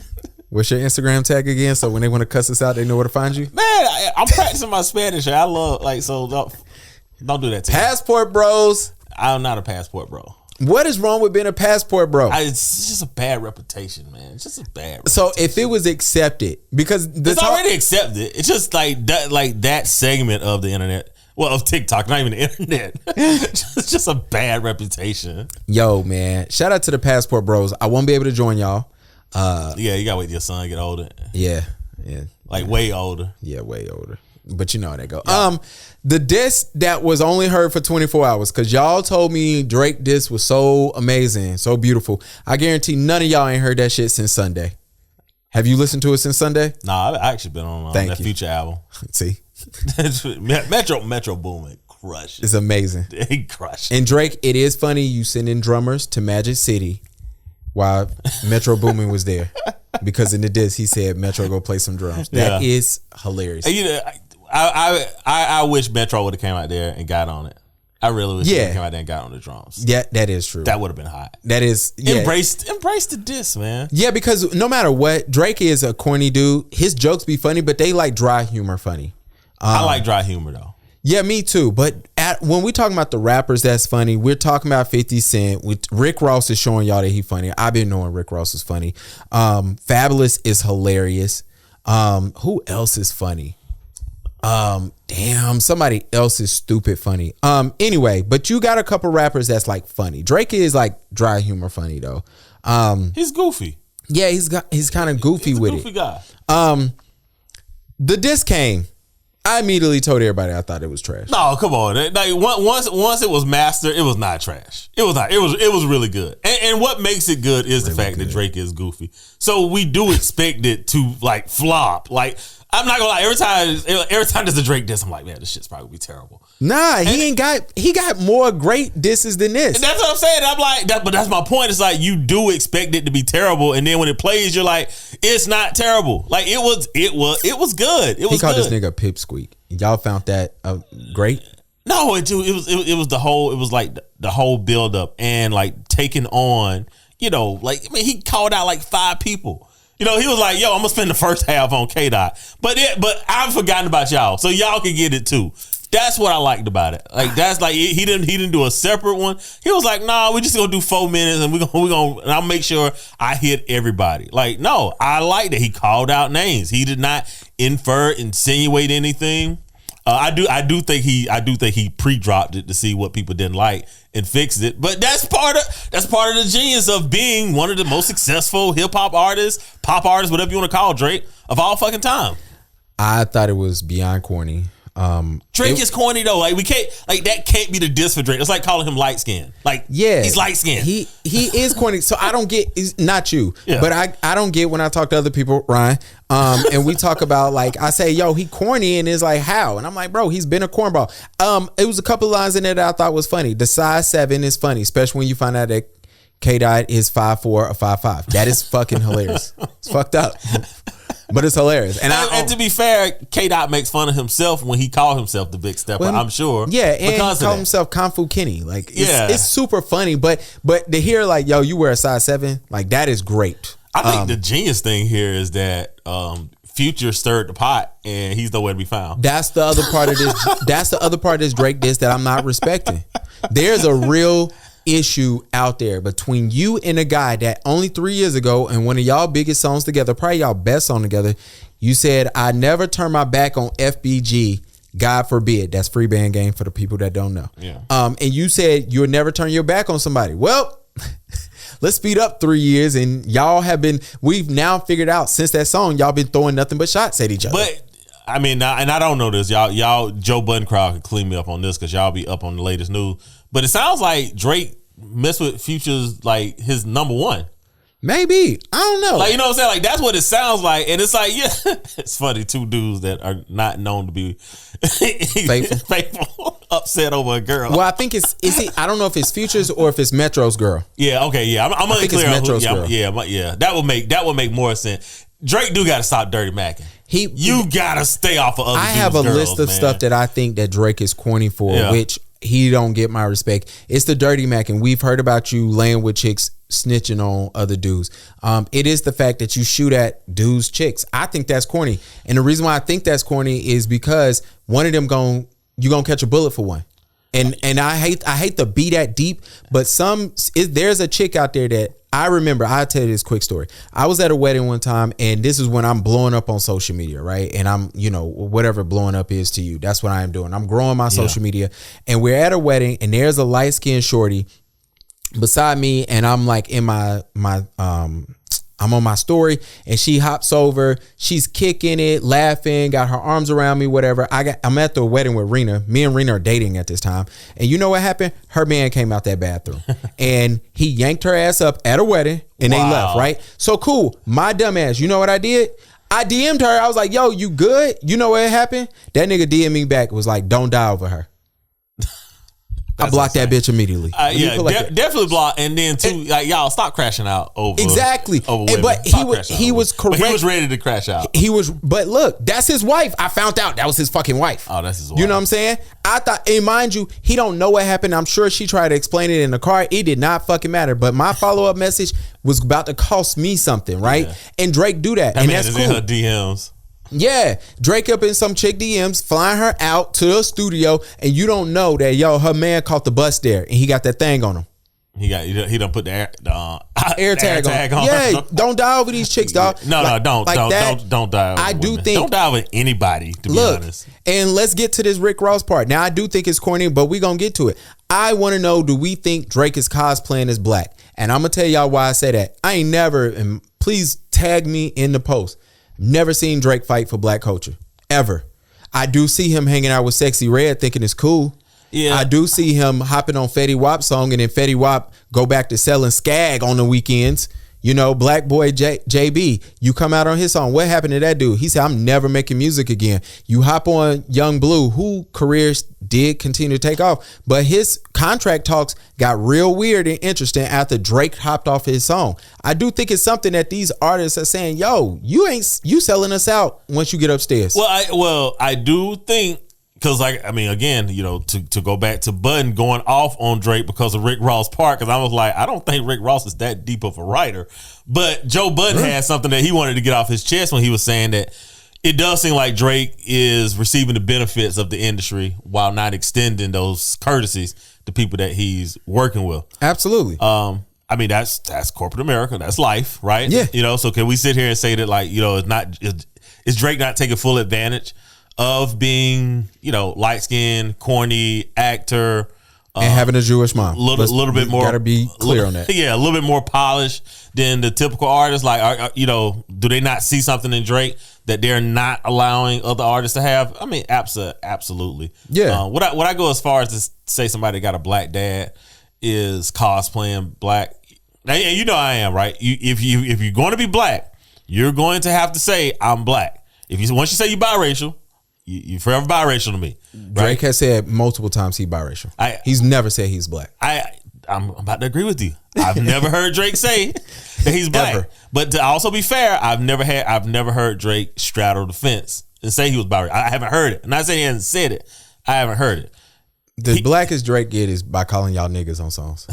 What's your Instagram tag again? So when they want to cuss us out, they know where to find you. Man, I'm practicing my Spanish. I love don't do that to me. Passport bros. I'm not a passport bro. What is wrong with being a passport bro? It's just a bad reputation, man. It's just a bad reputation. So if it was accepted, because it's already accepted. It's just like that segment of the internet. Well, of TikTok, not even the internet. It's just a bad reputation. Yo, man. Shout out to the passport bros. I won't be able to join y'all. You gotta wait till your son get older. Yeah. Way older. Yeah, way older. But you know how that go. Yeah. The diss that was only heard for 24 hours, because y'all told me Drake diss was so amazing, so beautiful. I guarantee none of y'all ain't heard that shit since Sunday. Have you listened to it since Sunday? Nah, I've actually been on that Future album. See? Metro Boomin crushed. It's amazing. He crushed. And Drake, it is funny you sending drummers to Magic City while Metro Boomin was there, because in the diss he said Metro go play some drums. That is hilarious. I wish Metro would have came out there and got on it. I really wish he came out there and got on the drums. Yeah, that is true. That would have been hot. That is embrace the diss, man. Yeah, because no matter what, Drake is a corny dude. His jokes be funny, but they like dry humor funny. I like dry humor though. Yeah, me too. But when we talking about the rappers that's funny, we're talking about 50 Cent. Rick Ross is showing y'all that he funny. I've been knowing Rick Ross is funny. Fabulous is hilarious. Who else is funny? Somebody else is stupid funny. Anyway, but you got a couple rappers that's like funny. Drake is like dry humor funny though. He's goofy. Yeah, he's kind of goofy he's a with goofy it. Guy. The diss came. I immediately told everybody I thought it was trash. No, come on. Like once it was mastered, it was not trash. It was not. It was really good. And what makes it good is the fact that Drake is goofy. So we do expect it to like flop. Like, I'm not gonna lie. Every time there's a Drake diss, I'm like, man, this shit's probably gonna be terrible. Nah, he got more great disses than this. And that's what I'm saying. I'm like, but that's my point. It's like you do expect it to be terrible, and then when it plays, you're like, it's not terrible. Like it was good. He called this nigga Pipsqueak. Y'all found that great? No, it was the whole. It was like the whole build up and like taking on. He called out like 5 people. He was like, yo, I'm gonna spend the first half on K-Dot. But I've forgotten about y'all. So y'all can get it too. That's what I liked about it. Like that's like he didn't do a separate one. He was like, nah, we just gonna do 4 minutes and and I'll make sure I hit everybody. Like, no, I like that he called out names. He did not insinuate anything. I do think he pre-dropped it to see what people didn't like and fixed it. But that's part of the genius of being one of the most successful hip hop artists, pop artists, whatever you want to call Drake, of all fucking time. I thought it was beyond corny. Drake is corny though. Like we can't, like that can't be the diss for Drake. It's like calling him light skinned. Like he's light skinned. He is corny. So I don't get. It's not you, but I don't get when I talk to other people, Ryan. And we talk about like I say, yo, he corny, and it's like how, and I'm like, bro, he's been a cornball. It was a couple of lines in there that I thought was funny. The size 7 is funny, especially when you find out that K-Dot is 5'4" or 5'5". That is fucking hilarious. It's fucked up. but it's hilarious. And to be fair, K-Dot makes fun of himself when he called himself the Big Stepper. I'm sure. Yeah, and he called himself Kung Fu Kenny. Like, it's super funny. But to hear like, yo, you wear a size 7, like that is great. I think the genius thing here is that Future stirred the pot and he's nowhere to be found. That's the other part of this. That's the other part of this Drake diss that I'm not respecting. There's a real issue out there between you and a guy that only 3 years ago, and one of y'all biggest songs together, probably y'all best song together, you said, I never turn my back on FBG. God forbid. That's free band game for the people that don't know. Yeah. And you said you'll never turn your back on somebody. Well, let's speed up 3 years, and we've now figured out since that song, y'all been throwing nothing but shots at each other. But I mean, and I don't know this, y'all Joe Budden crowd can clean me up on this because y'all be up on the latest news. But it sounds like Drake messed with Future's like his number one. Maybe. I don't know. Like, you know what I'm saying? Like, that's what it sounds like. And it's like, yeah, it's funny. Two dudes that are not known to be faithful upset over a girl. Well, I think I don't know if it's Future's or if it's Metro's girl. Yeah, okay, yeah. I'm unclear on Metro's girl. Yeah. That would make more sense. Drake do got to stop dirty macking. You got to stay off of other I have a girls, list of stuff that I think that Drake is corny for, which he don't get my respect. It's the dirty macking. We've heard about you laying with chicks, snitching on other dudes. It is the fact that you shoot at dudes' chicks. I think that's corny. And the reason why I think that's corny is because one of them you gonna catch a bullet for one. And I hate to be that deep, but there's a chick out there that I remember. I'll tell you this quick story. I was at a wedding one time, and this is when I'm blowing up on social media, right? And I'm, whatever blowing up is to you, that's what I am doing. I'm growing my social media, and we're at a wedding, and there's a light-skinned shorty beside me, and I'm like in I'm on my story, and she hops over. She's kicking it, laughing, got her arms around me, whatever. I'm at the wedding with Rena. Me and Rena are dating at this time. And you know what happened? Her man came out that bathroom and he yanked her ass up at a wedding, and they left, right? So cool. My dumb ass, you know what I did? I DM'd her. I was like, yo, you good? You know what happened? That nigga DM'd me back, was like, don't die over her. I blocked that bitch immediately. Definitely block. And then too, like, y'all stop crashing out over exactly. Over but he was correct. But he was ready to crash out. But look, that's his wife. I found out that was his fucking wife. Oh, that's his wife. You know what I'm saying? I thought, and mind you, he don't know what happened. I'm sure she tried to explain it in the car. It did not fucking matter. But my follow up message was about to cost me something, right? Yeah. And Drake do that, and that's cool. In her DMs. Yeah, Drake up in some chick DMs, flying her out to the studio, and you don't know that her man caught the bus there, and he got that thing on him. He done put the air tag on. Yeah, don't die over these chicks, dog. No, don't die over I do women. think don't die over anybody. To be honest, and let's get to this Rick Ross part. Now, I do think it's corny, but we gonna get to it. I want to know: do we think Drake is cosplaying as black? And I'm gonna tell y'all why I say that. I ain't never, and please tag me in the post. Never seen Drake fight for black culture, ever. I do see him hanging out with Sexy Red thinking it's cool. Yeah. I do see him hopping on Fetty Wap's song, and then Fetty Wap go back to selling skag on the weekends. Black boy JB, you come out on his song. What happened to that dude? He said, I'm never making music again. You hop on Young Blue, who careers did continue to take off, but his contract talks got real weird and interesting after Drake hopped off his song. I do think it's something that these artists are saying, yo, you selling us out once you get upstairs. Well, I do think, because, again, to go back to Budden going off on Drake because of Rick Ross' part, because I was like, I don't think Rick Ross is that deep of a writer. But Joe Budden had something that he wanted to get off his chest when he was saying that it does seem like Drake is receiving the benefits of the industry while not extending those courtesies to people that he's working with. Absolutely. That's corporate America. That's life, right? Yeah. So can we sit here and say that, is Drake not taking full advantage of being, light-skinned, corny actor, and having a Jewish mom? Little bit more. Gotta be clear on that. Yeah, a little bit more polished than the typical artist. Like, do they not see something in Drake that they're not allowing other artists to have? I mean, absolutely. Yeah. Would I go as far as to say somebody that got a black dad is cosplaying black? And I am, right? If you're going to be black, you're going to have to say I'm black. Once you say you're biracial, you forever biracial to me. Right? Drake has said multiple times he's biracial. He's never said he's black. I'm about to agree with you. I've never heard Drake say that he's black. Ever. But to also be fair, I've never heard Drake straddle the fence and say he was biracial. I haven't heard it. I'm not saying he hasn't said it. I haven't heard it. The blackest Drake get is by calling y'all niggas on songs.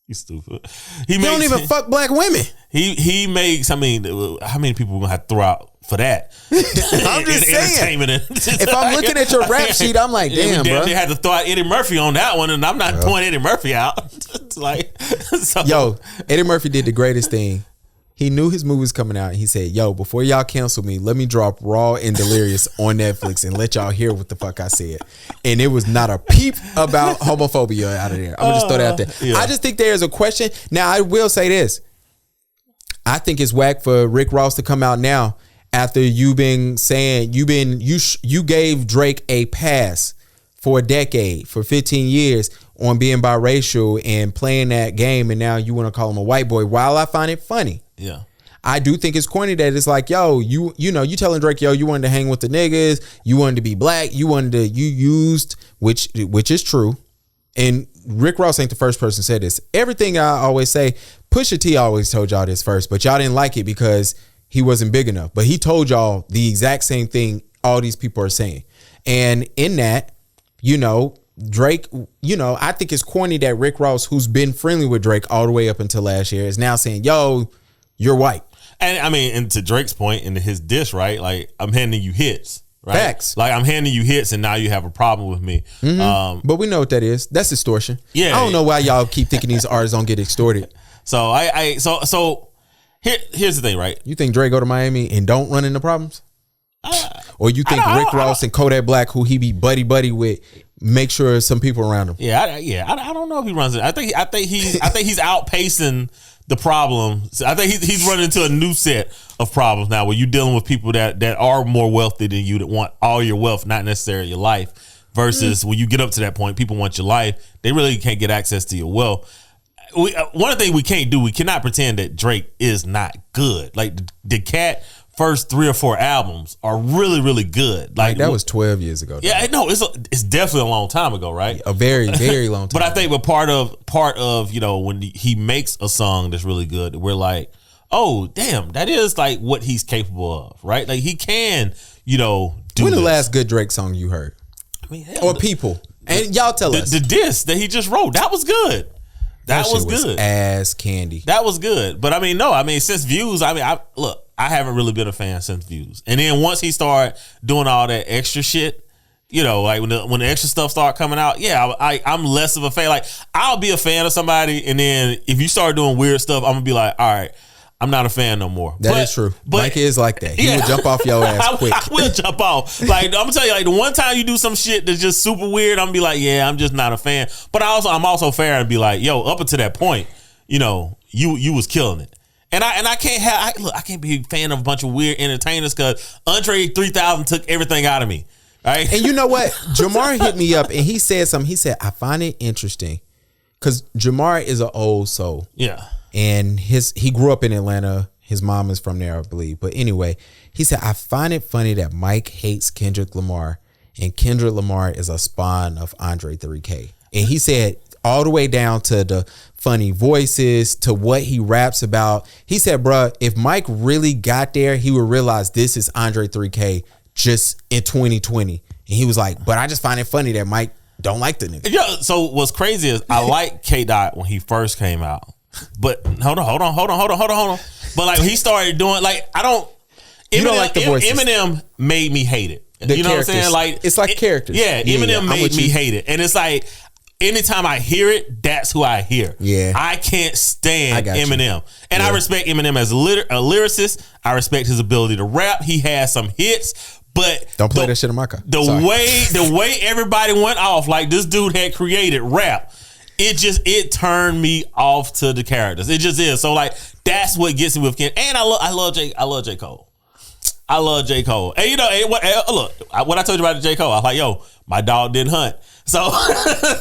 You stupid. He don't even fuck black women. He makes. I mean, how many people we gonna have to throw out for that? I'm just saying. If I'm looking at your rap sheet, I'm like, damn, bro. They had to throw out Eddie Murphy on that one, and I'm not throwing Eddie Murphy out. It's like, so. Yo, Eddie Murphy did the greatest thing. He knew his movie was coming out. And he said, yo, before y'all cancel me, let me drop Raw and Delirious on Netflix and let y'all hear what the fuck I said. And it was not a peep about homophobia out of there. I'm going to just throw that out there. Yeah. I just think there's a question. Now, I will say this. I think it's whack for Rick Ross to come out now after you gave Drake a pass for a decade, for 15 years on being biracial and playing that game. And now you want to call him a white boy. While I find it funny. Yeah. I do think it's corny that it's like, yo, you telling Drake, yo, you wanted to hang with the niggas, you wanted to be black, you used, which is true. And Rick Ross ain't the first person to say this. Everything I always say, Pusha T always told y'all this first, but y'all didn't like it because he wasn't big enough. But he told y'all the exact same thing all these people are saying. And in that, Drake, I think it's corny that Rick Ross, who's been friendly with Drake all the way up until last year, is now saying, yo, you're white. And I mean, and to Drake's point in his diss, right? Like, I'm handing you hits, right? Facts. Like, I'm handing you hits and now you have a problem with me. Mm-hmm. But we know what that is. That's extortion. Yeah. I don't know why y'all keep thinking these artists don't get extorted. So here's the thing, right? You think Drake go to Miami and don't run into problems? Or you think Rick Ross and Kodak Black, who he be buddy with, make sure some people around him? I don't know if he runs it. I think he's outpacing the problem. I think he's running into a new set of problems now, where you're dealing with people that are more wealthy than you, that want all your wealth, not necessarily your life. Versus when you get up to that point, people want your life. They really can't get access to your wealth. One thing we can't do, we cannot pretend that Drake is not good. Like the cat first 3 or 4 albums are really, really good. Like that was 12 years ago. Yeah, no, it's definitely a long time ago, right? A very, very long time. But I think part of when he makes a song that's really good, we're like, oh damn, that is like what he's capable of, right? Like he can, do. When the last good Drake song you heard? I mean, or people, and y'all tell us the diss that he just wrote, that was good. That was good. Ass candy. That was good. But I mean, no, since Views, I haven't really been a fan since Views. And then once he started doing all that extra shit, like when the extra stuff started coming out, I'm less of a fan. Like, I'll be a fan of somebody, and then if you start doing weird stuff, I'm gonna be like, all right, I'm not a fan no more. That is true. Mike is like that. He will jump off your ass quick. I will jump off. Like, I'm gonna tell you, like the one time you do some shit that's just super weird, I'm gonna be like, yeah, I'm just not a fan. But I'm also fair and be like, yo, up until that point, you was killing it. And I can't be a fan of a bunch of weird entertainers because Andre 3000 took everything out of me. Right? And you know what? Jamar hit me up and he said something. He said, I find it interesting because Jamar is an old soul. Yeah. And he grew up in Atlanta. His mom is from there, I believe. But anyway, he said, I find it funny that Mike hates Kendrick Lamar and Kendrick Lamar is a spawn of Andre 3K. And he said, all the way down to the funny voices, to what he raps about. He said, bruh, if Mike really got there, he would realize this is Andre 3K just in 2020. And he was like, but I just find it funny that Mike don't like the nigga. Yeah, so what's crazy is I like K-Dot when he first came out. But hold on. But like he started doing, like, I don't. You don't like the voices. Eminem made me hate it. You know what I'm saying? Like, it's like characters. Yeah, Eminem made me hate it, and it's like anytime I hear it, that's who I hear. Yeah, I can't stand Eminem, and I respect Eminem as a lyricist. I respect his ability to rap. He has some hits. But don't play that shit in my car. The way everybody went off, like this dude had created rap. It turned me off to the characters. It just is. So like that's what gets me with Ken. And I love J Cole. I love J. Cole. And look, what I told you about J. Cole, I was like, yo, my dog didn't hunt. So,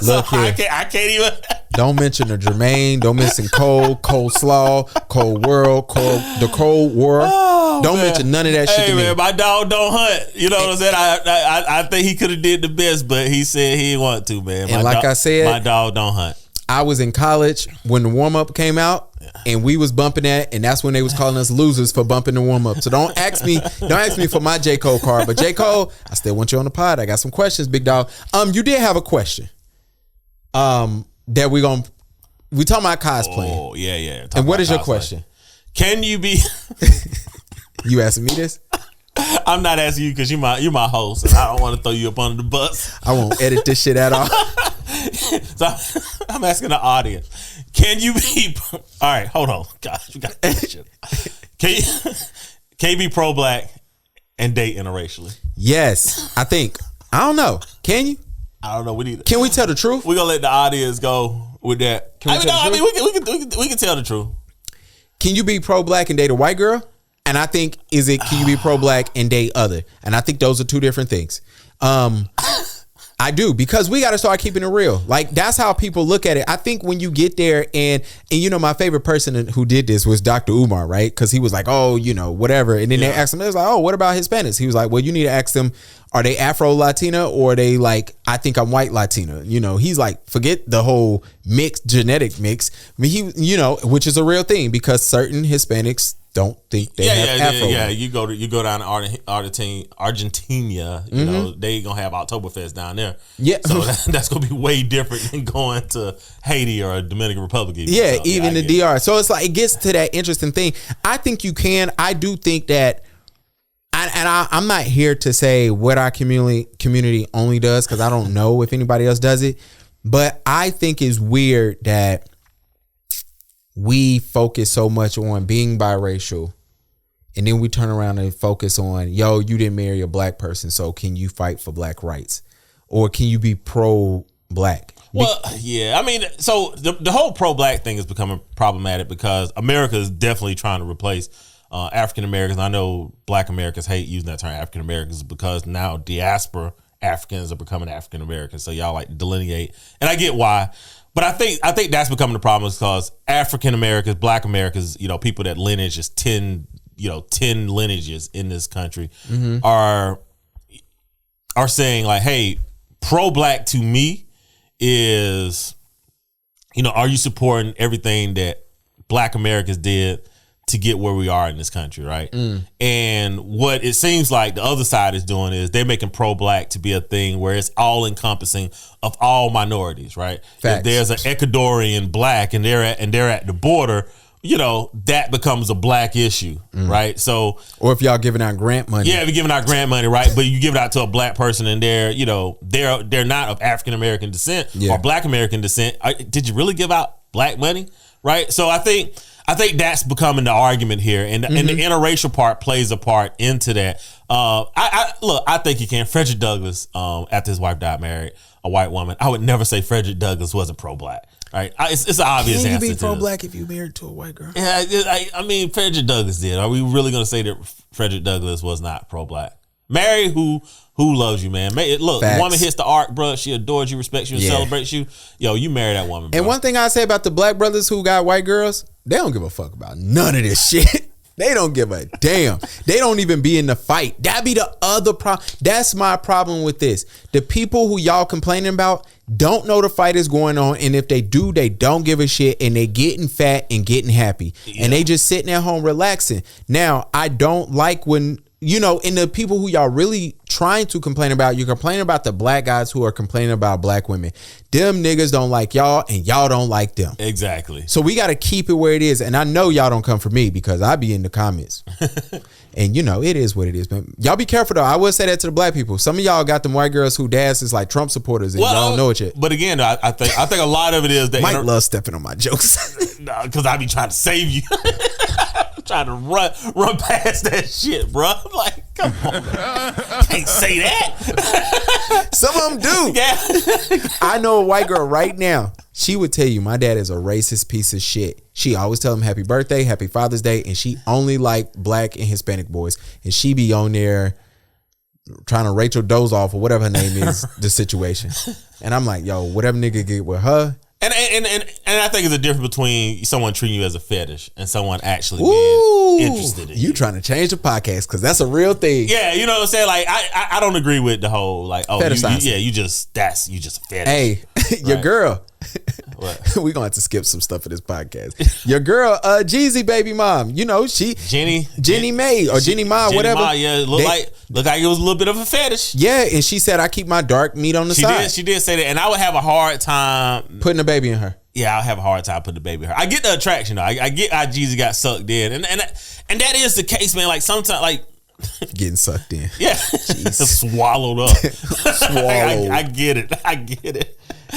look here. I can't even. Don't mention the Jermaine. Don't mention Cold Slaw, Cold World, the Cold War. Oh, don't mention none of that shit to me. Man, my dog don't hunt. You know what I'm saying? I think he could have did the best, but he said he didn't want to, man. And like I said, my dog don't hunt. I was in college when the warm up came out, and we was bumping that, and that's when they was calling us losers for bumping the warm up. So don't ask me for my J. Cole card. But J. Cole, I still want you on the pod. I got some questions, big dog. You did have a question. That we talking about cosplaying. Oh yeah. And what is your question? Can you be? You asking me this? I'm not asking you because you're my host, and I don't want to throw you up under the bus. I won't edit this shit at all. So I'm asking the audience: can you be? All right, hold on, gosh, you got this shit. Can you be pro black and date interracially? Yes, I think. I don't know. Can you? I don't know. Can we tell the truth? We're gonna let the audience go with that. We can tell the truth. Can you be pro black and date a white girl? And I think can you be pro black and date other? And I think those are two different things. I do, because we got to start keeping it real. Like, that's how people look at it. I think when you get there and you know, my favorite person who did this was Dr. Umar, right? Because he was like, oh, you know, whatever. And then they asked him, it was like, oh, what about Hispanics? He was like, well, you need to ask them, are they Afro-Latina or are they like, I think I'm white Latina? You know, he's like, forget the whole genetic mix. I mean, which is a real thing, because certain Hispanics don't think they have Afro. Yeah, you go down to Argentina, you know, they gonna have Oktoberfest down there. Yeah, so that's gonna be way different than going to Haiti or Dominican Republic. Even the DR. So it's like, it gets to that interesting thing. I think you can. I do think that. I'm not here to say what our community only does, because I don't know if anybody else does it. But I think it's weird that we focus so much on being biracial, and then we turn around and focus on, yo, you didn't marry a black person, so can you fight for black rights? Or can you be pro-black? Well, yeah. I mean, so the whole pro-black thing is becoming problematic because America is definitely trying to replace African Americans. I know Black Americans hate using that term, African Americans, because now diaspora Africans are becoming African Americans. So y'all like delineate, and I get why. But I think that's becoming the problem, because African Americans, Black Americans, you know, people that lineage is 10 lineages in this country, are saying like, hey, pro-black to me is, you know, are you supporting everything that Black Americans did to get where we are in this country, right? And what it seems like the other side is doing is they're making pro-black to be a thing where it's all encompassing of all minorities, right? Facts. If there's an Ecuadorian black and they're at the border, you know, that becomes a black issue, right? So, or if y'all giving out grant money, if you're giving out grant money, right? But you give it out to a black person and they're not of African American descent or Black American descent. Did you really give out black money, right? So I think that's becoming the argument here, and the interracial part plays a part into that. I think you can. Frederick Douglass, after his wife died, married a white woman. I would never say Frederick Douglass wasn't pro-black. Right? It's an obvious answer. Can you be pro-black if you married to a white girl? Yeah, I mean, Frederick Douglass did. Are we really going to say that Frederick Douglass was not pro-black? Marry who loves you, man. Look, the woman hits the arc, bro. She adores you, respects you, and celebrates you. Yo, you marry that woman, bro. And one thing I say about the black brothers who got white girls, they don't give a fuck about none of this shit. They don't give a damn. They don't even be in the fight. That be the other problem. That's my problem with this. The people who y'all complaining about don't know the fight is going on, and if they do, they don't give a shit, and they getting fat and getting happy, and they just sitting at home relaxing. Now, I don't like when, you know, and the people who y'all really trying to complain about, you complain about the black guys who are complaining about black women. Them niggas don't like y'all, and y'all don't like them. Exactly. So we got to keep it where it is. And I know y'all don't come for me, because I be in the comments. And you know, it is what it is. But y'all be careful though. I will say that to the black people. Some of y'all got them white girls who dads is like Trump supporters, and y'all don't know it yet. But again, I think a lot of it is that Mike loves stepping on my jokes. Nah, because I be trying to save you. Trying to run past that shit, bro. Like, come on, can't say that. Some of them do. Yeah. I know a white girl right now. She would tell you, my dad is a racist piece of shit. She always tell him happy birthday, happy Father's Day, and she only like black and Hispanic boys. And she be on there trying to Rachel doze off or whatever her name is, the situation. And I'm like, yo, whatever nigga get with her. And I think it's a difference between someone treating you as a fetish and someone actually being interested in you. You trying to change the podcast, because that's a real thing. Yeah, you know what I'm saying? Like, I don't agree with the whole like, oh, you just a fetish. Hey, your girl. We're gonna have to skip some stuff for this podcast. Your girl, Jeezy baby mom, you know, Jenny May or Jenny Ma, whatever. Yeah, look like it was a little bit of a fetish. Yeah, and she said I keep my dark meat on the side. She did say that, and I would have a hard time putting a baby in her. Yeah, I'll have a hard time putting the baby in her. I get the attraction though. I get how Jeezy got sucked in, and that is the case, man. Like sometimes, like getting sucked in. Yeah, swallowed up. Swallowed. I get it.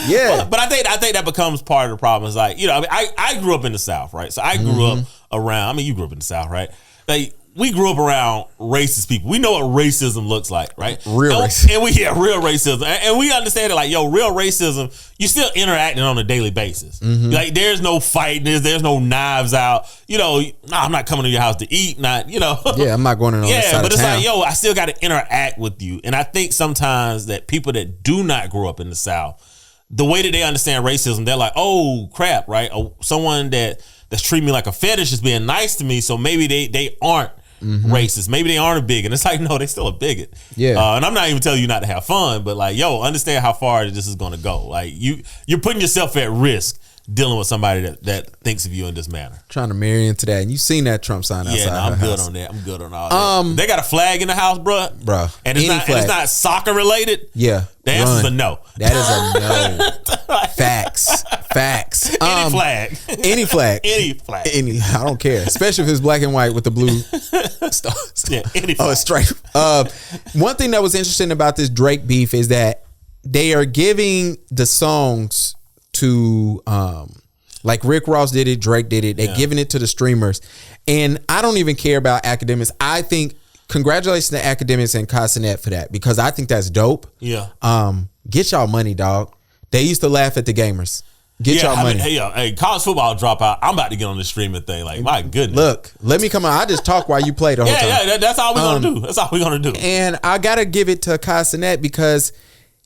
Yeah, but I think that becomes part of the problem. Is like, you know, I grew up in the South, right? So I grew up around. I mean, you grew up in the South, right? Like we grew up around racist people. We know what racism looks like, right? Real racism. And real racism, and we understand it. Like, yo, real racism. You're still interacting on a daily basis. Like, there's no fighting. There's no knives out. You know, I'm not coming to your house to eat. Not, you know. Yeah, I'm not going on this side but of it's town. like, yo, I still got to interact with you. And I think sometimes that people that do not grow up in the South, the way that they understand racism, they're like, oh crap, right? Someone that's treating me like a fetish is being nice to me, so maybe they aren't racist. Maybe they aren't a bigot. And it's like, no, they still a bigot. Yeah. And I'm not even telling you not to have fun, but like, yo, understand how far this is going to go. Like you're putting yourself at risk dealing with somebody that thinks of you in this manner. Trying to marry into that, and you seen that Trump sign outside. Yeah, I'm good on that. I'm good on all that. They got a flag in the house, bro. And it's not soccer related. Yeah, the answer's a no. That is a no. Facts. Any flag. Any flag. Any flag. I don't care, especially if it's black and white with the blue stars. Yeah, any flag. Oh, it's straight. One thing that was interesting about this Drake beef is that they are giving the songs to like Rick Ross did it, Drake did it. They're giving it to the streamers, and I don't even care about academics. I think congratulations to academics and Cenat for that, because I think that's dope. Yeah. Get y'all money, dog. They used to laugh at the gamers. Get y'all money. Hey, college football dropout. I'm about to get on this streaming thing. Like, my goodness. Look, let me come on. I just talk while you play the whole time. Yeah, that's all we're gonna do. That's all we're gonna do. And I gotta give it to Cenat because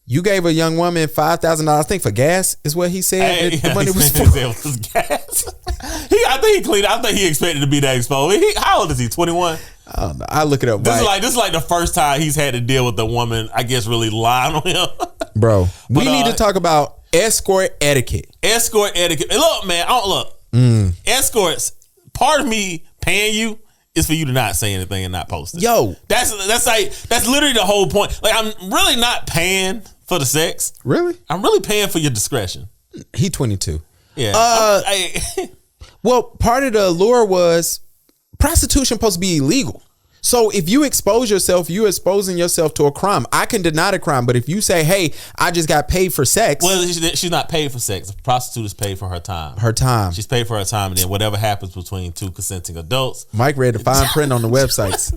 you gave a young woman $5,000, I think, for gas, is what he said. The money was for. It was gas. I think he cleaned. I think he expected to be that exposed. How old is he? 21. I don't know. I look it up. This is like the first time he's had to deal with a woman, I guess, really lying on him. Bro, we need to talk about escort etiquette. Escort etiquette. And look, man, escorts. Part of me paying you is for you to not say anything and not post it. Yo, that's literally the whole point. Like, I'm really not paying for the sex. Really? I'm really paying for your discretion. He 22. Yeah. Well, part of the allure was prostitution supposed to be illegal. So if you expose yourself, you're exposing yourself to a crime. I can deny the crime, but if you say, hey, I just got paid for sex. Well, she's not paid for sex. A prostitute is paid for her time. Her time. She's paid for her time, and then whatever happens between two consenting adults. Mike read the fine print on the websites.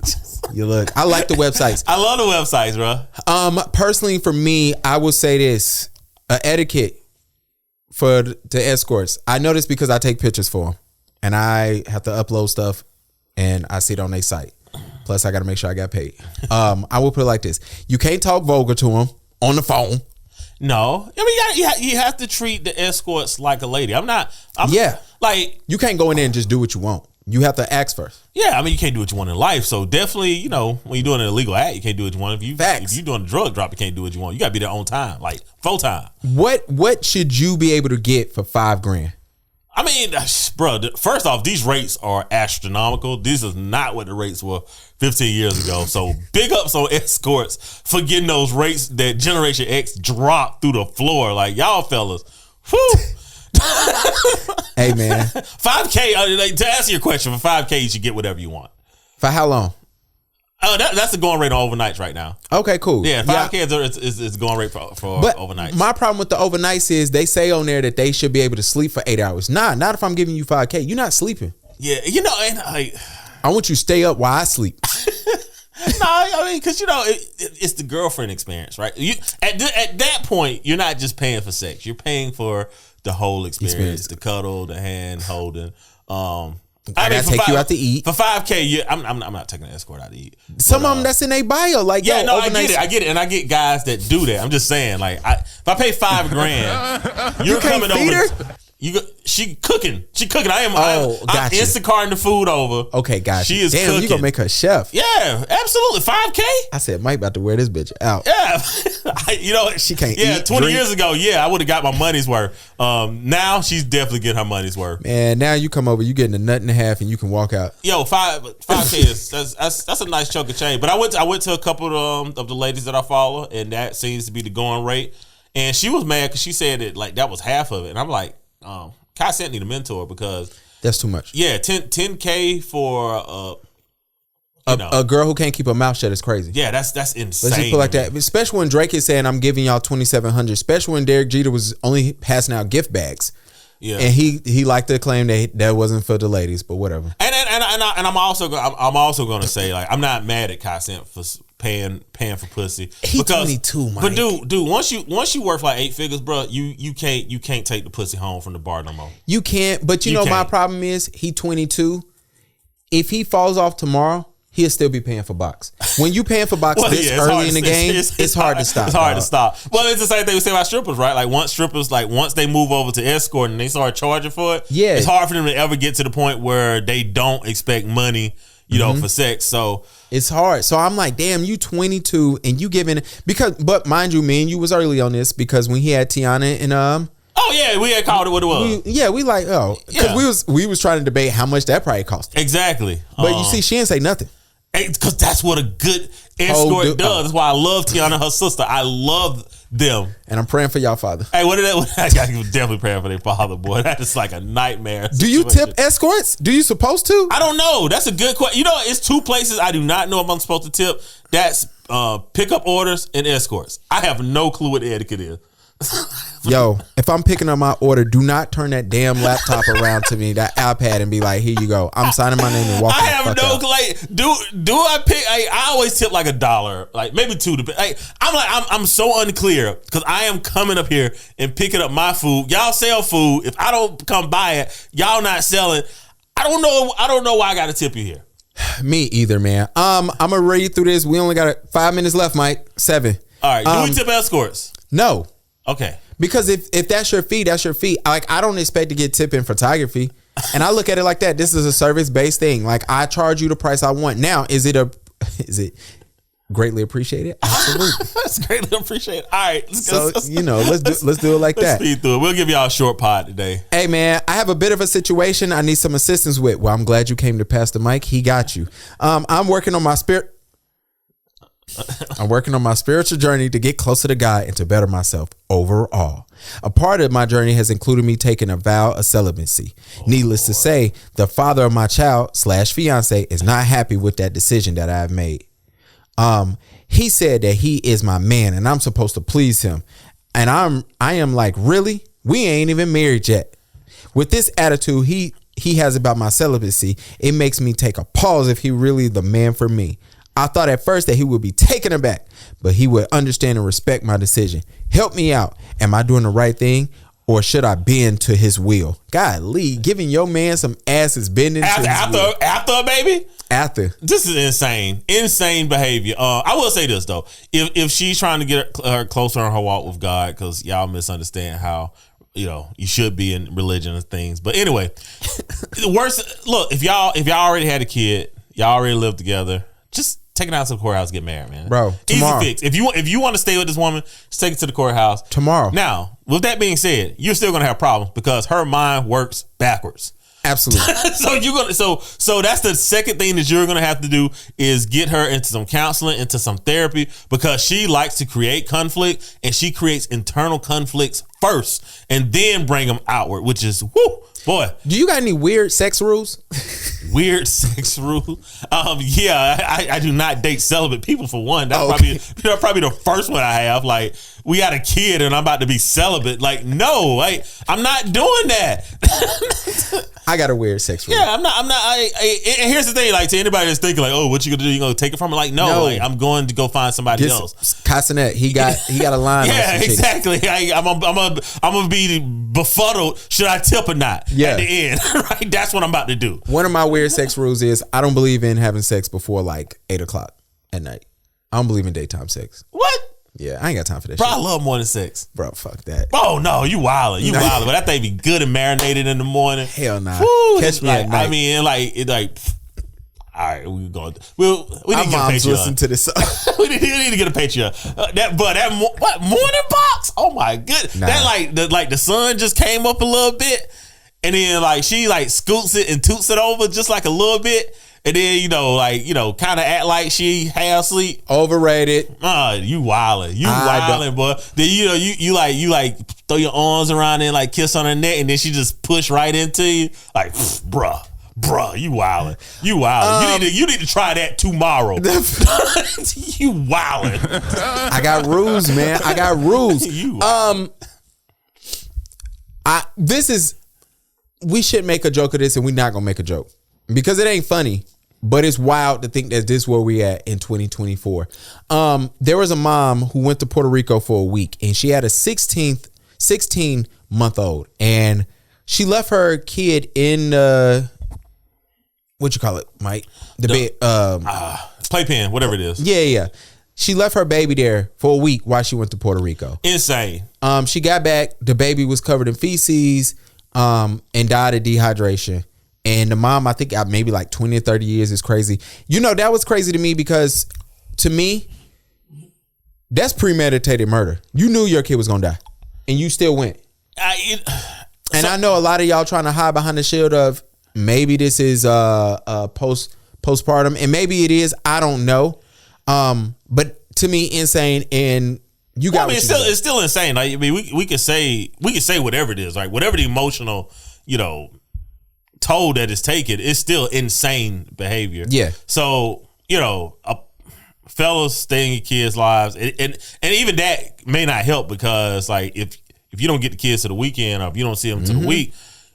You look. I like the websites. I love the websites, bro. Personally, for me, I would say this. Etiquette for the escorts. I know this because I take pictures for them, and I have to upload stuff, and I see it on their site. Plus, I got to make sure I got paid. I will put it like this. You can't talk vulgar to them on the phone. No. I mean, you have to treat the escorts like a lady. Like, you can't go in there and just do what you want. You have to ask first. Yeah, I mean, you can't do what you want in life. So definitely, you know, when you're doing an illegal act, you can't do what you want. If you're doing a drug drop, you can't do what you want. You got to be there on time, like full time. What should you be able to get for $5,000? I mean, bro, first off, these rates are astronomical. This is not what the rates were 15 years ago. So big ups on escorts for getting those rates that Generation X dropped through the floor. Like, y'all fellas, whew. Hey, man. $5,000, to answer your question, for $5,000, you should get whatever you want. For how long? That's the going rate on overnights right now. Okay, cool. Yeah, $5,000 is going rate for overnights. My problem with the overnights is they say on there that they should be able to sleep for 8 hours. Not if I'm giving you $5,000. You're not sleeping. Yeah, you know, and I want you to stay up while I sleep. No, I mean, because, you know, it's the girlfriend experience, right? At that point, you're not just paying for sex. You're paying for the whole experience. The cuddle, the hand holding. I gotta take you out to eat. For $5,000, I'm not taking an escort out to eat. Some of them that's in their bio, like, yeah, no, I get it, and I get guys that do that. I'm just saying, like, if I pay $5,000, you're coming over. She cooking. I am. I'm Instacarting the food over. Okay, gotcha. She is cooking. You gonna make her chef? Yeah, absolutely. 5K. I said Mike about to wear this bitch out. Yeah, she can't. Yeah, eat, 20 drink. years ago, I would have got my money's worth. Now she's definitely getting her money's worth. Man, now you come over, you getting a nut and a half, and you can walk out. Yo, 5K is that's a nice chunk of change. But I went to a couple of the ladies that I follow, and that seems to be the going rate. And she was mad because she said that was half of it, and I'm like, Kai Cenat need a mentor because that's too much. Yeah, 10K for a girl who can't keep her mouth shut is crazy. Yeah, that's insane. Let's just put like that. Especially when Drake is saying I'm giving y'all 2,700. Especially when Derek Jeter was only passing out gift bags. Yeah, and he liked to claim that wasn't for the ladies, but whatever. And I'm also going to say, like, I'm not mad at Kai Cenat for paying for pussy. He's 22, Mike. But dude, once you worth like 8 figures, bro, you can't take the pussy home from the bar no more. You can't. But you know my problem is he 22. If he falls off tomorrow, he'll still be paying for box. When you paying for box early in the game, it's hard to stop. It's hard to stop. Well, it's the same thing we say about strippers, right? Like once they move over to escort and they start charging for it, it's hard for them to ever get to the point where they don't expect money, for sex. So it's hard. So I'm like, damn, you 22 and you giving but mind you, me and you was early on this because when he had Tiana and oh yeah, we had called it what it was. Because we was trying to debate how much that probably cost. Exactly. But you see, she didn't say nothing. Because that's what a good escort does. That's why I love Tiana and her sister. I love them. And I'm praying for y'all father. Hey, I definitely praying for their father, boy. That is like a nightmare situation. Do you tip escorts? Do you supposed to? I don't know. That's a good question. It's 2 places I do not know if I'm supposed to tip. That's pickup orders and escorts. I have no clue what etiquette is. Yo, if I'm picking up my order, do not turn that damn laptop around to me, that iPad, and be like, "Here you go. I'm signing my name and walking." I have no like. Do I pick? I always tip like $1, like maybe $2. I'm so unclear because I am coming up here and picking up my food. Y'all sell food. If I don't come buy it, y'all not selling. I don't know why I got to tip you here. Me either, man. I'm gonna read through this. We only got 5 minutes left, Mike. 7. All right. Do we tip escorts? No. Okay. Because if that's your fee, that's your fee. Like, I don't expect to get tip in photography. And I look at it like that. This is a service-based thing. Like, I charge you the price I want. Now, is it greatly appreciated? Absolutely. It's greatly appreciated. All right. Let's do it like that. Speed through it. We'll give y'all a short pod today. Hey, man, I have a bit of a situation I need some assistance with. Well, I'm glad you came to Pastor Mike. He got you. I'm working on my spiritual journey to get closer to God and to better myself overall. A part of my journey has included me taking a vow of celibacy. Needless to say, the father of my child / fiance is not happy with that decision that I've made. He said that he is my man and I'm supposed to please him. And I am like, really? We ain't even married yet. With this attitude he has about my celibacy, it makes me take a pause if he really the man for me. I thought at first that he would be taken aback, but he would understand and respect my decision. Help me out. Am I doing the right thing, or should I bend to his will? Golly, giving your man some ass is bending to his will. After a baby? After. This is insane behavior. I will say this though, if she's trying to get her closer in her walk with God, because y'all misunderstand how you should be in religion and things. But anyway, the worst. Look, if y'all already had a kid, y'all already lived together, just take it out to the courthouse, get married, man. Bro, tomorrow. Easy fix. If you want to stay with this woman, just take it to the courthouse tomorrow. Now, with that being said, you're still gonna have problems because her mind works backwards. Absolutely. So that's the second thing that you're gonna have to do is get her into some counseling, into some therapy, because she likes to create conflict and she creates internal conflicts first and then bring them outward, which is boy. Do you got any weird sex rules? Weird sex rule? I do not date celibate people for one. That's probably the first one I have. Like, we got a kid and I'm about to be celibate. Like, no, I'm not doing that. I got a weird sex rule. Yeah, I'm not. And here's the thing, like, to anybody that's thinking like, oh, what you gonna do? You gonna take it from her? Like, no. Like, I'm going to go find somebody else. Cenat, he got a line. Yeah, exactly. I'm gonna be befuddled. Should I tip or not? Yeah. At the end, right? That's what I'm about to do. One of my weird sex rules is I don't believe in having sex before like 8:00 at night. I don't believe in daytime sex. What? Yeah, I ain't got time for that Bro, shit. I love morning sex. Bro, fuck that. Oh, no, you wildin'. You wildin'. But that thing be good and marinated in the morning. Hell nah. Woo, Catch me like, at night. I mean, all right, we going. We need to get a mom's Patreon. listen to this. we need to get a Patreon. What morning box? Oh my goodness! Nah. That the sun just came up a little bit, and then she scoots it and toots it over just like a little bit, and then kind of act like she half asleep. Overrated. You wildin', boy. Then you throw your arms around and kiss on her neck, and then she just push right into you, Bruh, you wildin'. You wildin'. You need to try that tomorrow. You wildin'. I got rules, man. I got rules. We should make a joke of this, and we're not gonna make a joke because it ain't funny. But it's wild to think that this is where we at in 2024. There was a mom who went to Puerto Rico for a week, and she had a 16-month-old, and she left her kid in what you call it, Mike? The bed, playpen, whatever it is. Yeah. She left her baby there for a week while she went to Puerto Rico. Insane. She got back. The baby was covered in feces, and died of dehydration. And the mom, I think maybe 20 or 30 years is crazy. That was crazy to me because to me, that's premeditated murder. You knew your kid was gonna die, and you still went. I know a lot of y'all trying to hide behind the shield of maybe this is postpartum, and maybe it is. I don't know. But to me, insane. And you got. It's still insane. We could say whatever it is, right? Whatever the emotional, toll that is taken, it's still insane behavior. Yeah. So fellas, stay in your kids' lives, and even that may not help because if you don't get the kids to the weekend or if you don't see them to the week,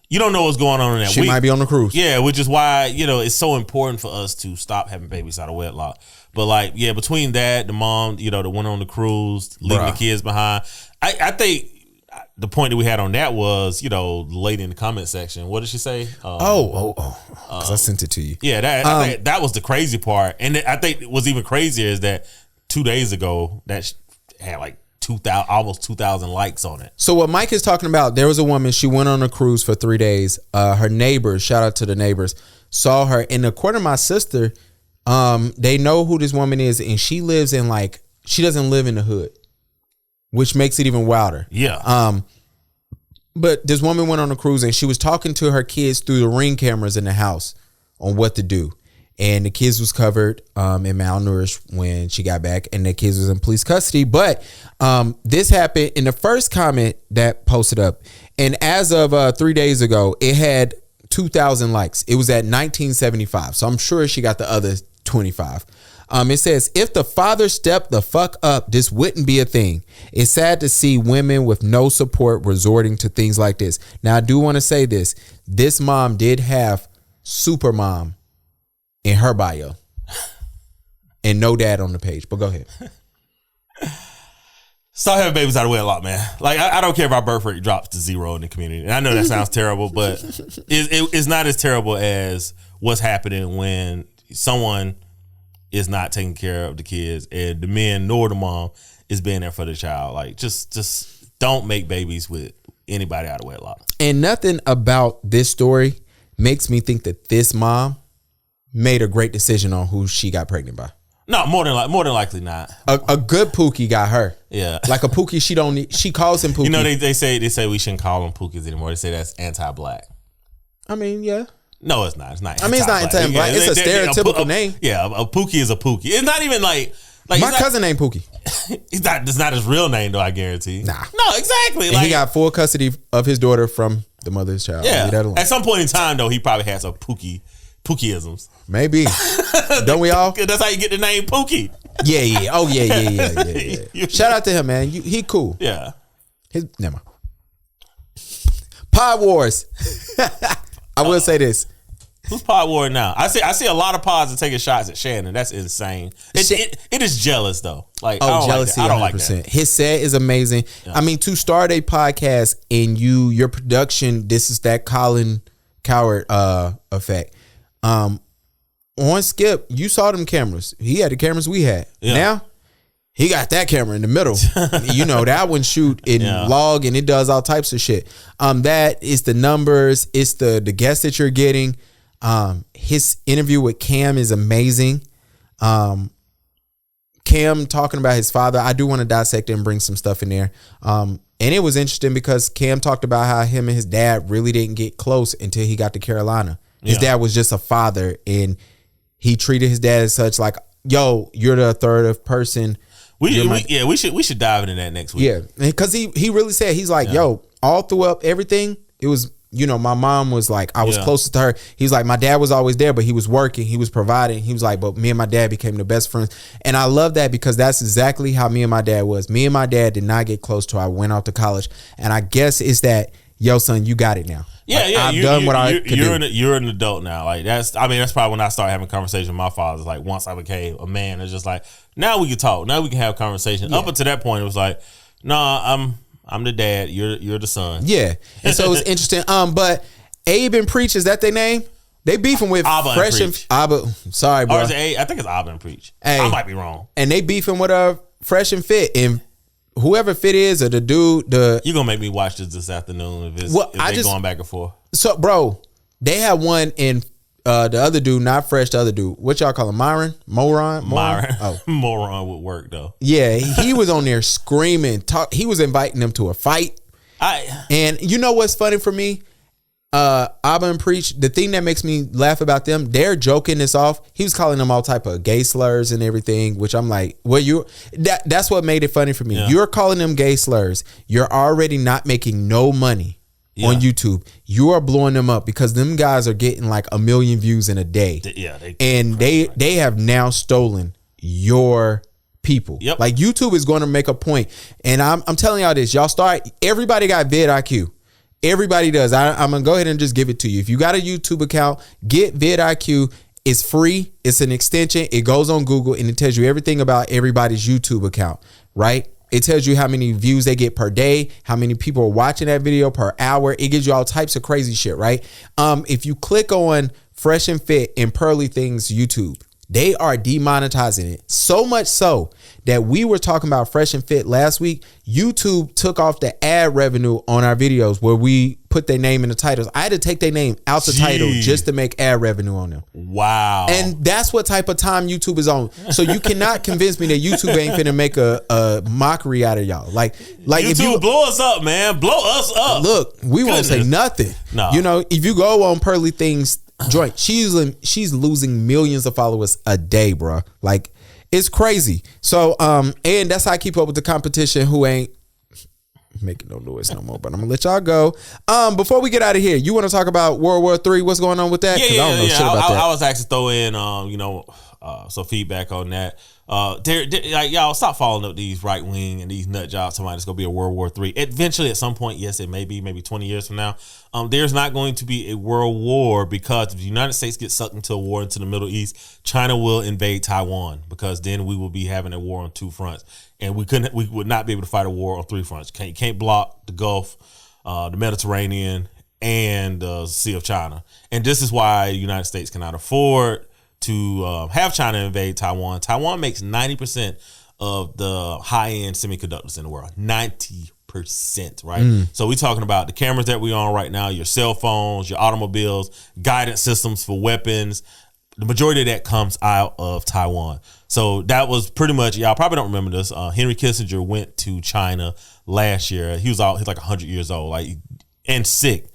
you don't know what's going on in that week. She might be on the cruise. Yeah, which is why, it's so important for us to stop having babies out of wedlock. But between that, the mom, that went on the cruise, leaving the kids behind. I think the point that we had on that was, the lady in the comment section. What did she say? Because I sent it to you. Yeah, I think that was the crazy part. And I think what's even crazier is that 2 days ago, that had almost 2,000 likes on it. So what Mike is talking about, there was a woman, she went on a cruise for 3 days. Her neighbors, shout out to the neighbors, saw her. And according to my sister, they know who this woman is, and she lives in she doesn't live in the hood, which makes it even wilder. Yeah. But this woman went on a cruise and she was talking to her kids through the Ring cameras in the house on what to do. And the kids was covered and malnourished when she got back, and the kids was in police custody. But this happened in the first comment that posted up. And as of 3 days ago, it had 2,000 likes. It was at 1975. So I'm sure she got the other 25. It says, if the father stepped the fuck up, this wouldn't be a thing. It's sad to see women with no support resorting to things like this. Now, I do want to say this. This mom did have super mom in her bio and no dad on the page, but go ahead. Stop having babies out of wedlock, man. I don't care if our birth rate drops to 0 in the community. And I know that sounds terrible, but it's not as terrible as what's happening when someone is not taking care of the kids and the men nor the mom is being there for the child. Just don't make babies with anybody out of wedlock. And nothing about this story makes me think that this mom made a great decision on who she got pregnant by. No, more than likely not. A good Pookie got her. Yeah. A Pookie she don't need. She calls him Pookie. They say we shouldn't call them Pookies anymore. They say that's anti-black. I mean, yeah. No, it's not. It's not. I mean, it's not anti-black. It's a stereotypical name. Yeah, a Pookie is a Pookie. It's not even my cousin named Pookie. It's not his real name though. I guarantee. Nah. No, exactly. And he got full custody of his daughter from the mother's child. Yeah. At some point in time though, he probably had some Pookieisms. Maybe. Don't we all? That's how you get the name Pookie. Yeah. Oh yeah. Shout out to him, man. He cool. Yeah. Never mind. Pod Wars. I will say this. Who's pod war now? I see a lot of pods are taking shots at Shannon. That's insane. It is jealous though. Jealousy. I don't 100%. like that. His set is amazing. Yeah. I mean, to start a podcast and your production, this is that Colin Coward effect. On Skip, you saw them cameras. He had the cameras we had. Yeah. Now He got that camera in the middle. You know, that one shoot in log and it does all types of shit. That is the numbers. It's the guests that you're getting. His interview with Cam is amazing. Cam talking about his father. I do want to dissect and bring some stuff in there. And it was interesting because Cam talked about how him and his dad really didn't get close until he got to Carolina. His dad was just a father, and he treated his dad as such, like, yo, you're the authoritative person. We should dive into that next week. Yeah, because he really said, he's like, yo, all throughout everything, it was, you know, my mom was like, I was closest to her. He's like, my dad was always there, but he was working, he was providing. He was like, but me and my dad became the best friends. And I love that because that's exactly how me and my dad was. Me and my dad did not get close till I went off to college. And I guess it's that, yo, son, you got it now. Yeah, like, I've done what I could do. You're an adult now. Like that's probably when I started having conversations with my father. Like once I became a man, it's just like, now we can talk. Now we can have conversation. Up until that point, it was like, nah, I'm the dad. You're the son. Yeah. And so it's interesting. But Abe and Preach, is that their name? They beefing with Abba Fresh and Abba. Sorry, bro. Or is it I think it's Abba and Preach. Hey, I might be wrong. And they beefing with Fresh and Fit. And whoever Fit is, or the dude, you're gonna make me watch this afternoon if they're going back and forth. So, bro, they had one in the other dude, not Fresh, the other dude. What y'all call him? Moron? Oh. Moron would work though. Yeah, he was on there screaming. He was inviting them to a fight. And you know what's funny for me? Abba and Preach, the thing that makes me laugh about them, they're joking this off. He was calling them all type of gay slurs and everything, which I'm like, well, that's what made it funny for me. Yeah. You're calling them gay slurs. You're already not making no money on YouTube. You are blowing them up because them guys are getting like 1 million views in a day. They have now stolen your people. Yep. Like YouTube is going to make a point. And I'm telling y'all this, everybody got vidIQ. Everybody does. I'm going to go ahead and just give it to you. If you got a YouTube account, get vidIQ. It's free. It's an extension. It goes on Google and it tells you everything about everybody's YouTube account, right? It tells you how many views they get per day, how many people are watching that video per hour. It gives you all types of crazy shit, right? If you click on Fresh and Fit and Pearly Things YouTube, they are demonetizing it. So much so that we were talking about Fresh and Fit last week. YouTube took off the ad revenue on our videos where we put their name in the titles. I had to take their name out the title just to make ad revenue on them. Wow. And that's what type of time YouTube is on. So you cannot convince me that YouTube ain't finna make a mockery out of y'all. Like YouTube, if you blow us up, man. Blow us up. Look, we won't say nothing. No. You know, if you go on Pearly Things joint, she's losing millions of followers a day, bro. Like, it's crazy. So and that's how I keep up with the competition who ain't making no noise no more, but I'm gonna let y'all go. Before we get out of here, you want to talk about World War III? What's going on with that? Yeah. I don't know shit about that. I was actually throwing some feedback on that. Like, y'all stop following up these right wing and these nut jobs. Somebody that's gonna be a World War III. Eventually, at some point, yes, it may be maybe 20 years from now. There's not going to be a world war because if the United States gets sucked into a war into the Middle East, China will invade Taiwan because then we will be having a war on 2 fronts, and we would not be able to fight a war on 3 fronts. You can't block the Gulf, the Mediterranean, and the Sea of China. And this is why the United States cannot afford to have China invade Taiwan. Taiwan makes 90% of the high-end semiconductors in the world. 90%, right? So we're talking about the cameras that we're on right now, your cell phones, your automobiles, guidance systems for weapons. The majority of that comes out of Taiwan. So that was pretty much, y'all probably don't remember this. Henry Kissinger went to China last year. He's like 100 years old, like, and sick.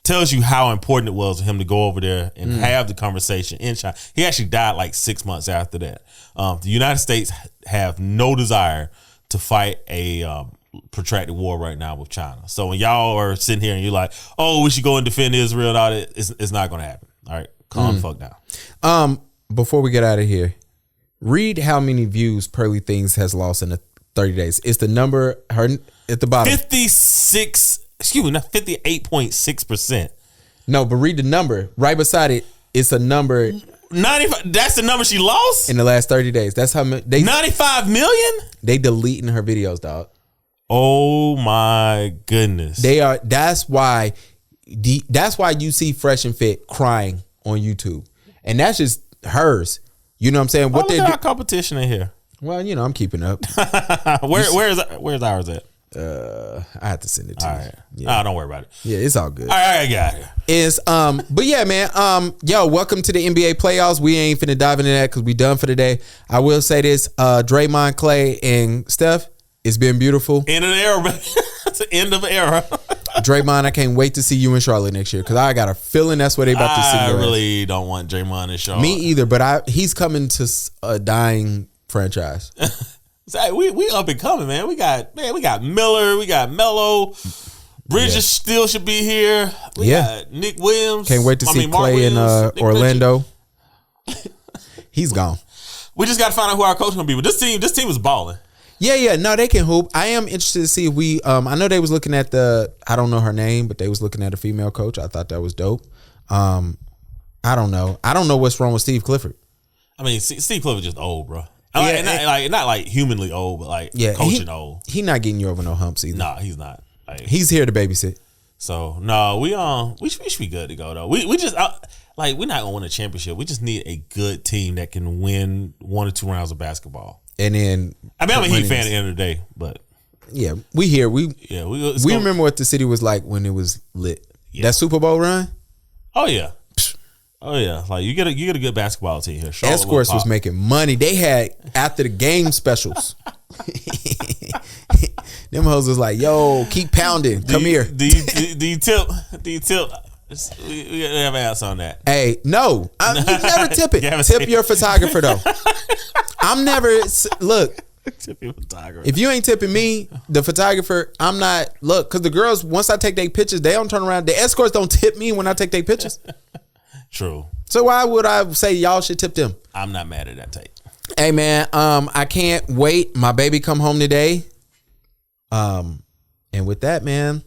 Tells you how important it was for him to go over there and have the conversation in China. He actually died like 6 months after that. The United States have no desire to fight a protracted war right now with China. So when y'all are sitting here and you're like, oh, we should go and defend Israel and all that, it's not going to happen. All right, calm the fuck down. Before we get out of here, read how many views Pearly Things has lost in the 30 days. It's the number at the bottom. 58.6%. No, but read the number right beside it. It's a number. 95. That's the number she lost in the last 30 days. That's how many. 95 million. They deleting her videos, dog. Oh my goodness. They are. That's why you see Fresh and Fit crying on YouTube, and that's just hers. You know what I'm saying? What they got competition in here? Well, you know, I'm keeping up. Where's ours at? I have to send it to All you. right. Yeah. Nah, don't worry about it. Yeah, it's all good. All right, I got it. But yeah, man. Yo, welcome to the NBA playoffs. We ain't finna dive into that because we done for the day. I will say this: Draymond, Clay, and Steph. It's been beautiful. End of the era, man. It's the end of the era. Draymond, I can't wait to see you in Charlotte next year because I got a feeling that's where they about to see I you. really don't want Draymond in Charlotte. Me either, but he's coming to a dying franchise. We up and coming, man. We got Miller, we got Melo. Bridges still should be here. We got Nick Williams. Can't wait to see Mark Clay in Williams, Orlando. He's gone. We just got to find out who our coach gonna be. But this team is balling. Yeah. No, they can hoop. I am interested to see if we. I know they was looking at I don't know her name, but they was looking at a female coach. I thought that was dope. I don't know. I don't know what's wrong with Steve Clifford. I mean, Steve Clifford just old, bro. Not like humanly old, but like coaching old. He not getting you over no humps either. Nah, he's not. Like, he's here to babysit. So no, we should be good to go though. We just we're not gonna win a championship. We just need a good team that can win 1 or 2 rounds of basketball. And then I'm a Heat fan at the end of the day, but yeah, we here. We remember what the city was like when it was lit. Yeah. That Super Bowl run. Oh yeah. Like you get a good basketball team here. Escorts was making money. They had after the game specials. Them hoes was like, "Yo, keep pounding. Come here." Do you tip? We have an ass on that. Hey, no, you never tip it. Tip your photographer though. I'm never look. Tip your photographer. If you ain't tipping me, the photographer, I'm not. Look, because the girls, once I take their pictures, they don't turn around. The escorts don't tip me when I take their pictures. True. So why would I say y'all should tip them? I'm not mad at that take. Hey man, I can't wait. My baby come home today. And with that, man,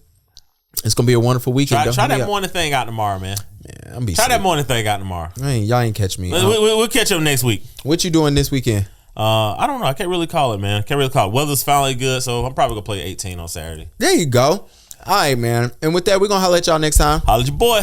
it's gonna be a wonderful weekend. Try that morning thing out tomorrow, man. Yeah, I'm be try that morning thing out tomorrow. Y'all ain't catch me. We'll catch up next week. What you doing this weekend? I don't know. I can't really call it, man. Weather's finally good, so I'm probably gonna play 18 on Saturday. There you go. All right, man. And with that, we're gonna holler at y'all next time. Holler at your boy.